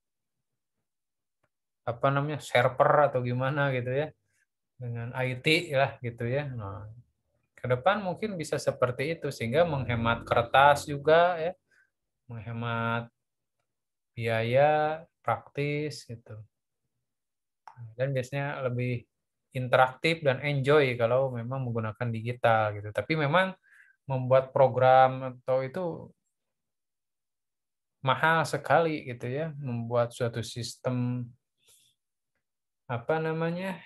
S1: apa namanya server atau gimana gitu ya. Dengan IT lah gitu ya. Nah, ke depan mungkin bisa seperti itu sehingga menghemat kertas juga ya, menghemat biaya, praktis gitu. Dan biasanya lebih interaktif dan enjoy kalau memang menggunakan digital gitu. Tapi memang membuat program atau itu mahal sekali gitu ya, membuat suatu sistem apa namanya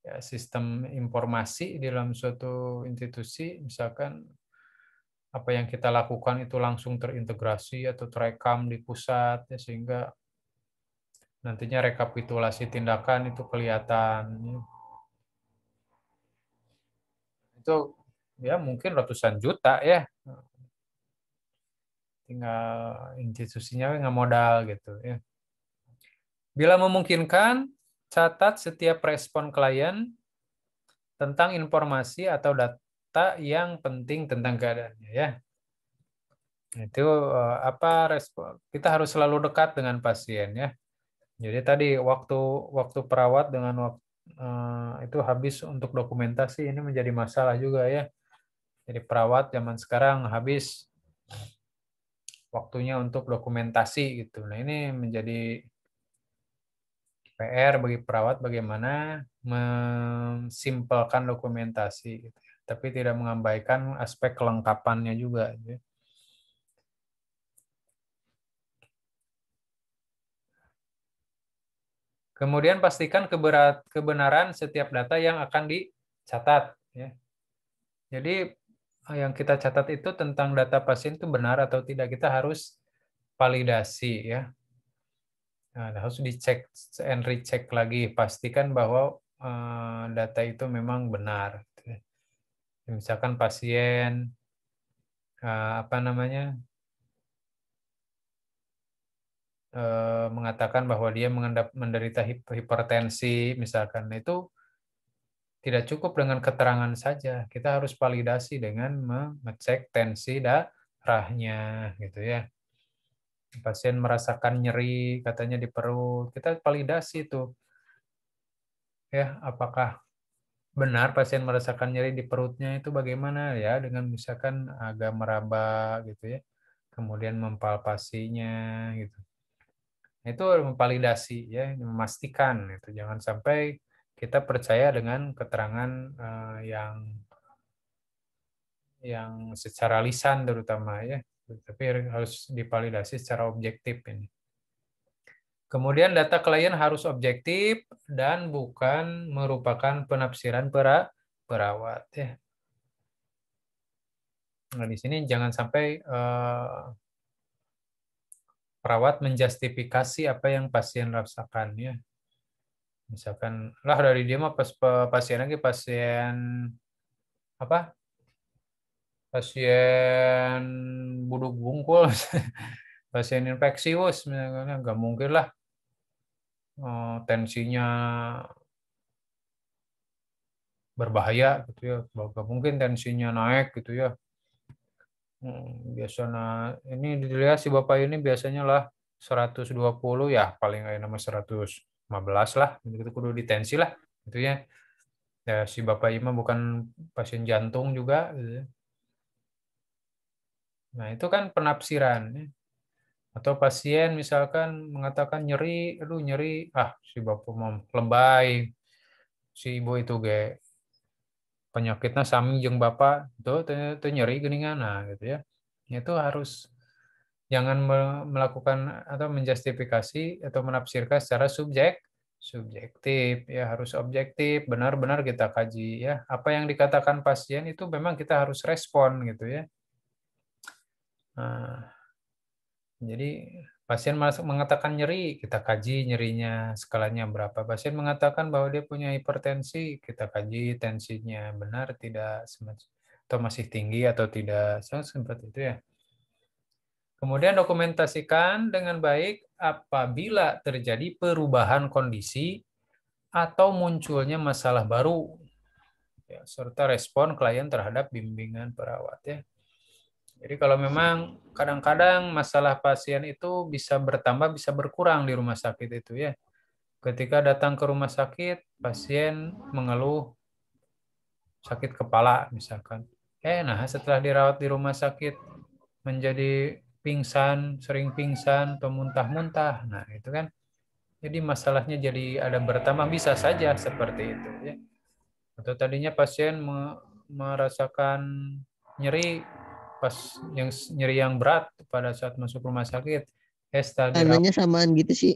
S1: ya sistem informasi di dalam suatu institusi, misalkan apa yang kita lakukan itu langsung terintegrasi atau terekam di pusat ya, sehingga nantinya rekapitulasi tindakan itu kelihatan. Itu ya mungkin ratusan juta ya. Tinggal institusinya nggak modal gitu ya. Bila memungkinkan, catat setiap respon klien tentang informasi atau data yang penting tentang keadaannya ya. Itu apa respon? Kita harus selalu dekat dengan pasien ya. Jadi tadi waktu perawat dengan waktu itu habis untuk dokumentasi ini menjadi masalah juga ya. Jadi perawat zaman sekarang habis waktunya untuk dokumentasi gitu. Nah, ini menjadi PR bagi perawat bagaimana mensimpelkan dokumentasi gitu. Tapi tidak mengabaikan aspek kelengkapannya juga gitu. Kemudian pastikan kebenaran setiap data yang akan dicatat ya. Jadi yang kita catat itu tentang data pasien itu benar atau tidak, kita harus validasi ya. Nah, harus dicek and recheck lagi, pastikan bahwa data itu memang benar. Misalkan pasien apa namanya mengatakan bahwa dia menderita hipertensi misalkan, itu tidak cukup dengan keterangan saja. Kita harus validasi dengan mengecek tensi darahnya gitu ya. Pasien merasakan nyeri katanya di perut, kita validasi tuh. Ya, apakah benar pasien merasakan nyeri di perutnya, itu bagaimana ya, dengan misalkan agak meraba gitu ya. Kemudian mempalpasinya gitu. Itu memvalidasi ya, memastikan itu. Jangan sampai kita percaya dengan keterangan yang secara lisan terutama ya, tapi harus divalidasi secara objektif ini. Kemudian data klien harus objektif dan bukan merupakan penafsiran perawat ya. Nah, di sini jangan sampai perawat menjustifikasi apa yang pasien rasakan ya. Misalkan lah dari dia mah pasien lagi pasien apa? Pasien buduk bungkul, pasien infeksius misalnya, nggak mungkin lah tensinya berbahaya gitu ya, nggak mungkin tensinya naik gitu ya. Biasanya ini dilihat si bapak ini biasanya lah 120 ya, paling nggak nama 115 lah, itu kudu ditensi lah gitu ya. Ya si bapak ini bukan pasien jantung juga gitu ya. Nah itu kan penafsiran ya. Atau pasien misalkan mengatakan nyeri, aduh nyeri, si bapak mau lebay, si ibu itu penyakitnya sami jeung bapak tuh nyeri geningan, nah gitu ya. Itu harus jangan melakukan atau menjustifikasi atau menafsirkan secara subjektif ya, harus objektif, benar-benar kita kaji ya. Apa yang dikatakan pasien itu memang kita harus respon gitu ya. Nah, jadi pasien mengatakan nyeri, kita kaji nyerinya skalanya berapa. Pasien mengatakan bahwa dia punya hipertensi, kita kaji tensinya benar tidak, atau masih tinggi atau tidak, seperti itu ya. Kemudian dokumentasikan dengan baik apabila terjadi perubahan kondisi atau munculnya masalah baru, ya, serta respon klien terhadap bimbingan perawat ya. Jadi kalau memang kadang-kadang masalah pasien itu bisa bertambah, bisa berkurang di rumah sakit itu ya. Ketika datang ke rumah sakit, pasien mengeluh sakit kepala misalkan. Nah setelah dirawat di rumah sakit menjadi pingsan, sering pingsan atau muntah-muntah. Nah itu kan jadi masalahnya jadi ada bertambah, bisa saja seperti itu ya. Atau tadinya pasien merasakan nyeri pas nyeri yang berat pada saat masuk rumah sakit, setelah dirawat
S4: Tandanya samaan gitu sih.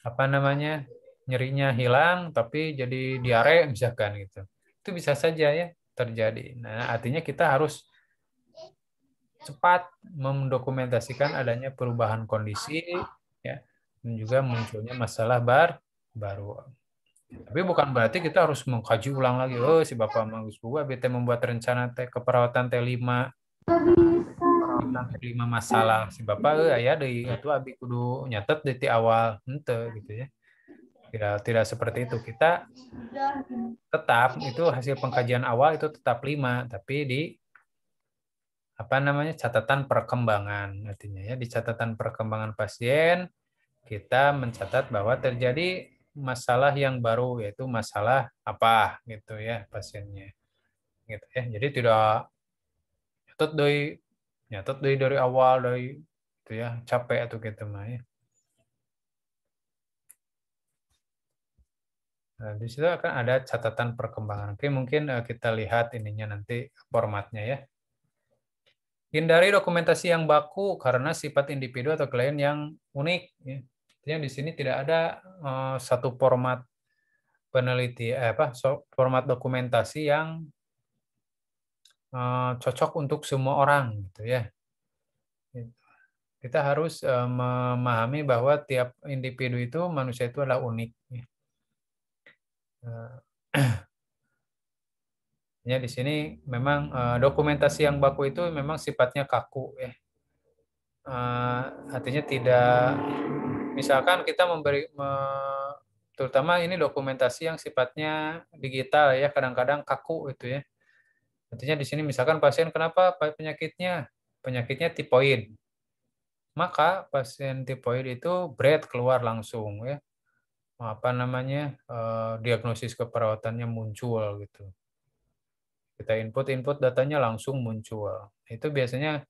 S1: apa namanya, nyerinya hilang tapi jadi diare misalkan gitu. Itu bisa saja ya terjadi. Nah, artinya kita harus cepat mendokumentasikan adanya perubahan kondisi ya, dan juga munculnya masalah baru. Tapi bukan berarti kita harus mengkaji ulang lagi. Oh, si Bapak Mangus Buba BT membuat rencana keperawatan T5 masalah. Si Bapak ya deui atuh abi kudu nyatet di awal henteu gitu ya. Tidak seperti itu. Kita tetap itu hasil pengkajian awal itu tetap 5, tapi di catatan perkembangan, artinya ya di catatan perkembangan pasien kita mencatat bahwa terjadi masalah yang baru, yaitu masalah apa gitu ya pasiennya gitu ya. Jadi tidak nyatet dari awal dari itu ya, capek atau gitu mah ya. Nah, di situ akan ada catatan perkembangan. Oke, mungkin kita lihat ininya nanti formatnya ya. Hindari dokumentasi yang baku karena sifat individu atau klien yang unik. Ya. Artinya di sini tidak ada satu format format dokumentasi yang cocok untuk semua orang, gitu ya. Kita harus memahami bahwa tiap individu itu, manusia itu adalah unik. Ya. Ya, di sini memang dokumentasi yang baku itu memang sifatnya kaku ya. Artinya misalkan kita terutama ini dokumentasi yang sifatnya digital ya, kadang-kadang kaku itu ya. Artinya di sini misalkan pasien kenapa penyakitnya tipoid. Maka pasien tipoid itu berat keluar langsung ya. Apa namanya? Diagnosis keperawatannya muncul gitu. Kita input datanya langsung muncul. Itu biasanya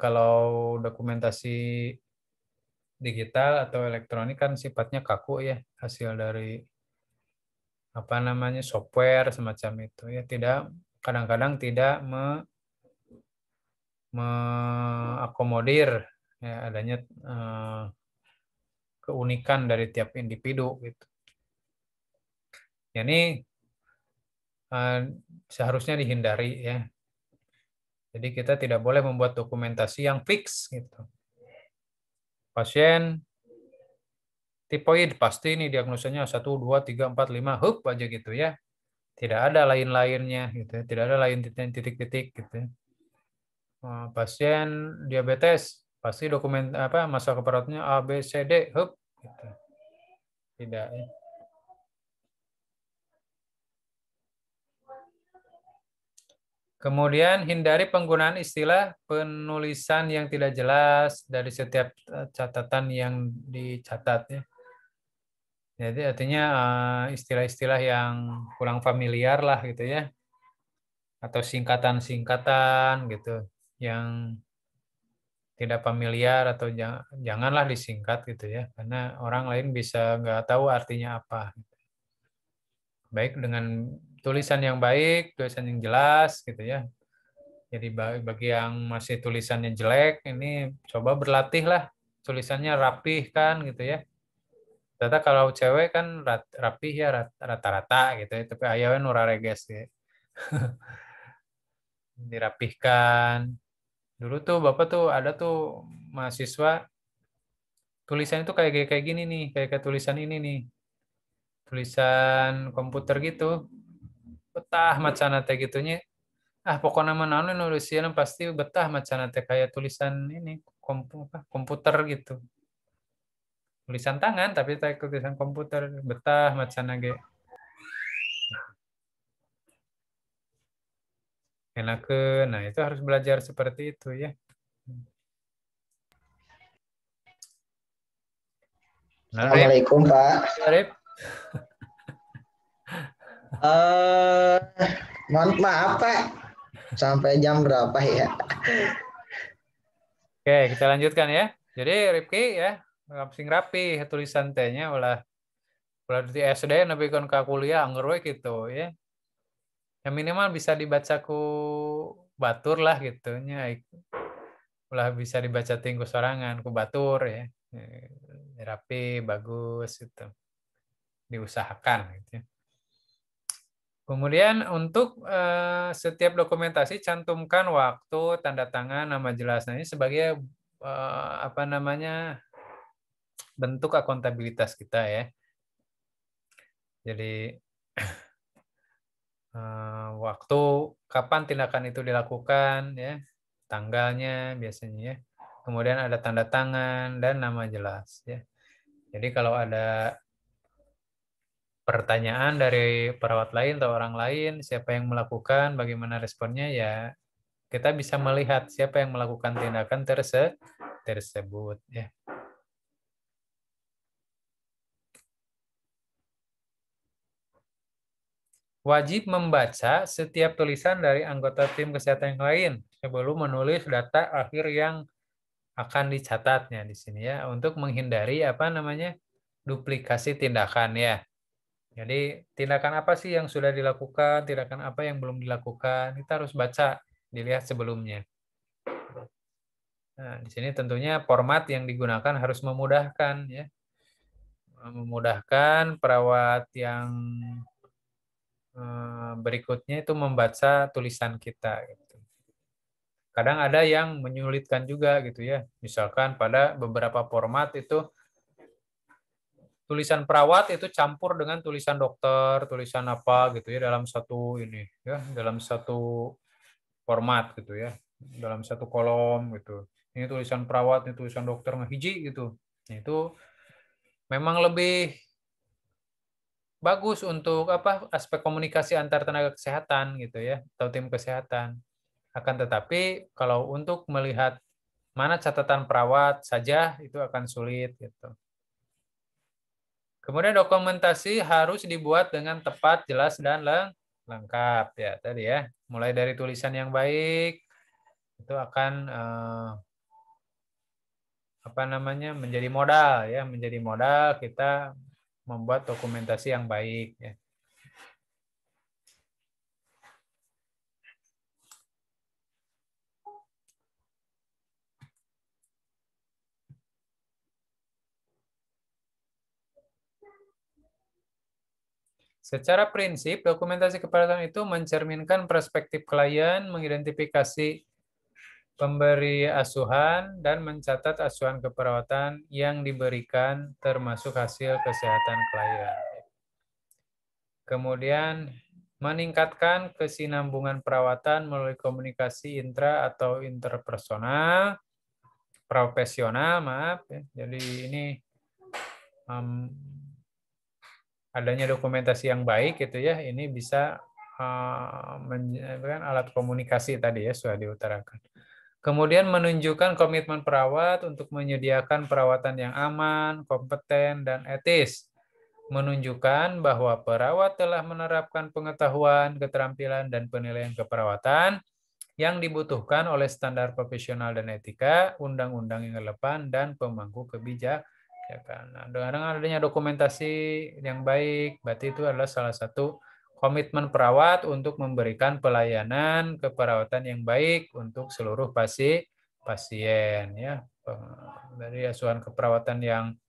S1: kalau dokumentasi digital atau elektronik kan sifatnya kaku ya, hasil dari apa namanya software semacam itu ya, kadang-kadang tidak mengakomodir ya adanya keunikan dari tiap individu gitu. Ini seharusnya dihindari ya. Jadi kita tidak boleh membuat dokumentasi yang fix gitu. Pasien tipoid pasti nih diagnosanya 1, 2, 3, 4, 5, hup aja gitu ya. Tidak ada lain-lainnya gitu ya. Tidak ada lain titik-titik gitu ya. Pasien diabetes pasti dokumen masa keperawatannya A, B, C, D, hup gitu. Tidak ya. Kemudian hindari penggunaan istilah penulisan yang tidak jelas dari setiap catatan yang dicatat ya. Jadi artinya istilah-istilah yang kurang familiar lah gitu ya. Atau singkatan-singkatan gitu yang tidak familiar atau janganlah disingkat gitu ya. Karena orang lain bisa nggak tahu artinya apa. Baik dengan tulisan yang baik, tulisan yang jelas gitu ya. Jadi bagi yang masih tulisannya jelek, ini coba berlatih lah. Tulisannya rapih kan gitu ya. Ternyata kalau cewek kan rapih ya rata-rata gitu ya. Tapi ayahnya nurareges ya. Dirapihkan. Dulu tuh Bapak tuh ada tuh mahasiswa tulisannya tuh kayak gini nih. Kayak tulisan ini nih. Tulisan komputer gitu. Betah macana teh gitunya. Pokoknya mana nulisnya pasti betah macana teh kayak tulisan ini komputer gitu. Tulisan tangan tapi tulisan komputer betah macana ge. Enakeun. Nah, itu harus belajar seperti itu ya. Nah,
S3: Assalamualaikum, Pak.
S1: Rip.
S3: Mohon maaf, Pak. Sampai jam berapa ya?
S1: Oke, kita lanjutkan ya. Jadi Ripki ya, sing rapi tulisan T-nya ulah di SD nepi kon ka kuliah anggar we gitu ya. Yang minimal bisa dibaca ku batur lah gitu nya. Ulah bisa dibaca tinggu sorangan ku batur ya. Rapi, bagus gitu. Diusahakan gitu ya. Kemudian untuk setiap dokumentasi cantumkan waktu, tanda tangan, nama jelas. Nah, ini sebagai apa namanya bentuk akuntabilitas kita ya. Jadi waktu kapan tindakan itu dilakukan ya, tanggalnya biasanya ya. Kemudian ada tanda tangan dan nama jelas ya. Jadi kalau ada pertanyaan dari perawat lain atau orang lain, siapa yang melakukan, bagaimana responnya ya, kita bisa melihat siapa yang melakukan tindakan tersebut ya. Wajib membaca setiap tulisan dari anggota tim kesehatan yang lain sebelum menulis data akhir yang akan dicatatnya di sini ya, untuk menghindari apa namanya duplikasi tindakan ya. Jadi tindakan apa sih yang sudah dilakukan, tindakan apa yang belum dilakukan, kita harus baca, dilihat sebelumnya. Nah, di sini tentunya format yang digunakan harus memudahkan ya. Memudahkan perawat yang berikutnya itu membaca tulisan kita gitu. Kadang ada yang menyulitkan juga gitu ya. Misalkan pada beberapa format itu tulisan perawat itu campur dengan tulisan dokter, tulisan apa gitu ya dalam satu ini ya, dalam satu format gitu ya. Dalam satu kolom gitu. Ini tulisan perawat, ini tulisan dokter ngehiji gitu. Nah, itu memang lebih bagus untuk aspek komunikasi antar tenaga kesehatan gitu ya, atau tim kesehatan. Akan tetapi kalau untuk melihat mana catatan perawat saja itu akan sulit gitu. Kemudian dokumentasi harus dibuat dengan tepat, jelas dan lengkap ya tadi ya. Mulai dari tulisan yang baik itu akan menjadi modal ya, menjadi modal kita membuat dokumentasi yang baik ya. Secara prinsip, dokumentasi keperawatan itu mencerminkan perspektif klien, mengidentifikasi pemberi asuhan, dan mencatat asuhan keperawatan yang diberikan termasuk hasil kesehatan klien. Kemudian meningkatkan kesinambungan perawatan melalui komunikasi intra atau interpersonal, profesional, maaf. Jadi ini adanya dokumentasi yang baik gitu ya, ini bisa alat komunikasi tadi ya sudah diutarakan. Kemudian menunjukkan komitmen perawat untuk menyediakan perawatan yang aman, kompeten, dan etis. Menunjukkan bahwa perawat telah menerapkan pengetahuan, keterampilan, dan penilaian keperawatan yang dibutuhkan oleh standar profesional dan etika, undang-undang yang relevan, dan pemangku kebijakan. Nah, dengan adanya dokumentasi yang baik, berarti itu adalah salah satu komitmen perawat untuk memberikan pelayanan keperawatan yang baik untuk seluruh pasien ya. Dari asuhan keperawatan yang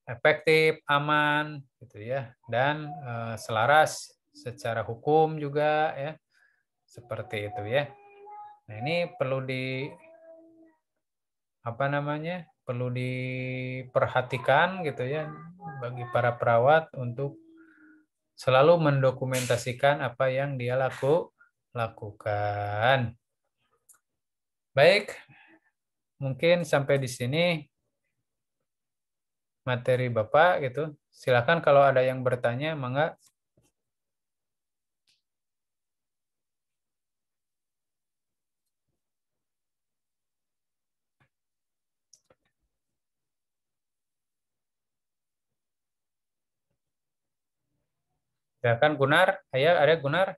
S1: efektif, aman gitu ya, dan selaras secara hukum juga ya. Seperti itu ya. Nah, ini perlu perlu diperhatikan gitu ya bagi para perawat untuk selalu mendokumentasikan apa yang dia lakukan. Baik, mungkin sampai di sini materi Bapak gitu. Silakan kalau ada yang bertanya, mangga. Silakan Gunar, ayo ada Gunar.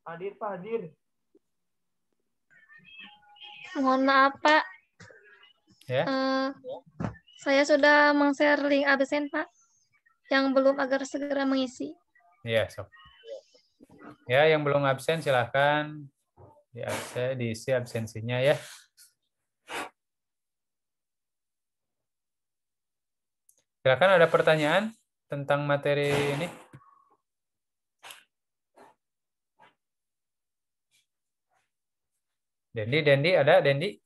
S4: Hadir Pak, hadir.
S2: Mohon maaf Pak,
S1: Ya.
S2: saya sudah meng-share link absen Pak, yang belum agar segera mengisi.
S1: Ya, sob. Ya, yang belum absen silahkan diisi absensinya ya. Silakan ada pertanyaan tentang materi ini. Dendi ada Dendi?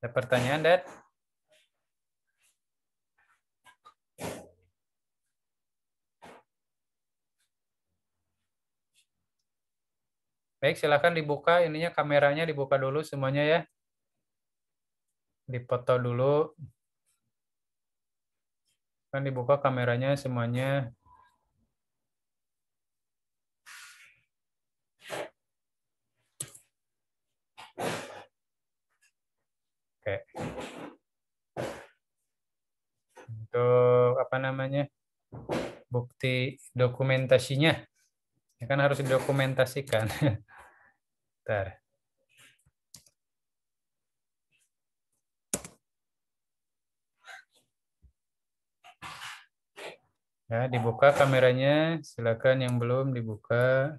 S1: Ada pertanyaan, Dad? Baik, silakan dibuka ininya, kameranya dibuka dulu semuanya ya. Dipoto dulu. Kan dibuka kameranya semuanya. Oke. Untuk bukti dokumentasinya. Ya kan harus didokumentasikan. Bentar. Ya, dibuka kameranya. Silakan yang belum dibuka.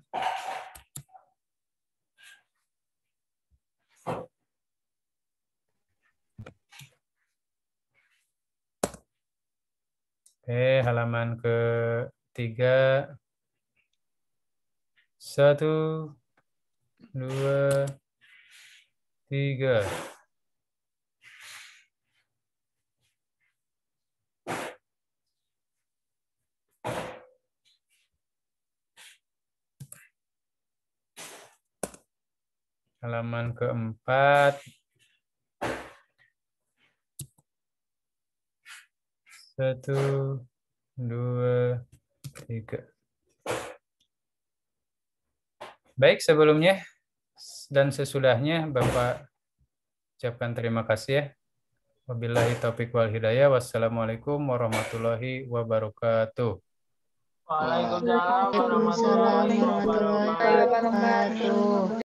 S1: Oke, halaman ke-3. 1, 2, 3. Halaman keempat. 1, 2, 3. Baik, sebelumnya dan sesudahnya Bapak ucapkan terima kasih ya. Wabillahi taufiq wal hidayah. Wassalamualaikum warahmatullahi wabarakatuh.
S4: Waalaikumsalam
S2: Waalaikumsalam warahmatullahi wabarakatuh.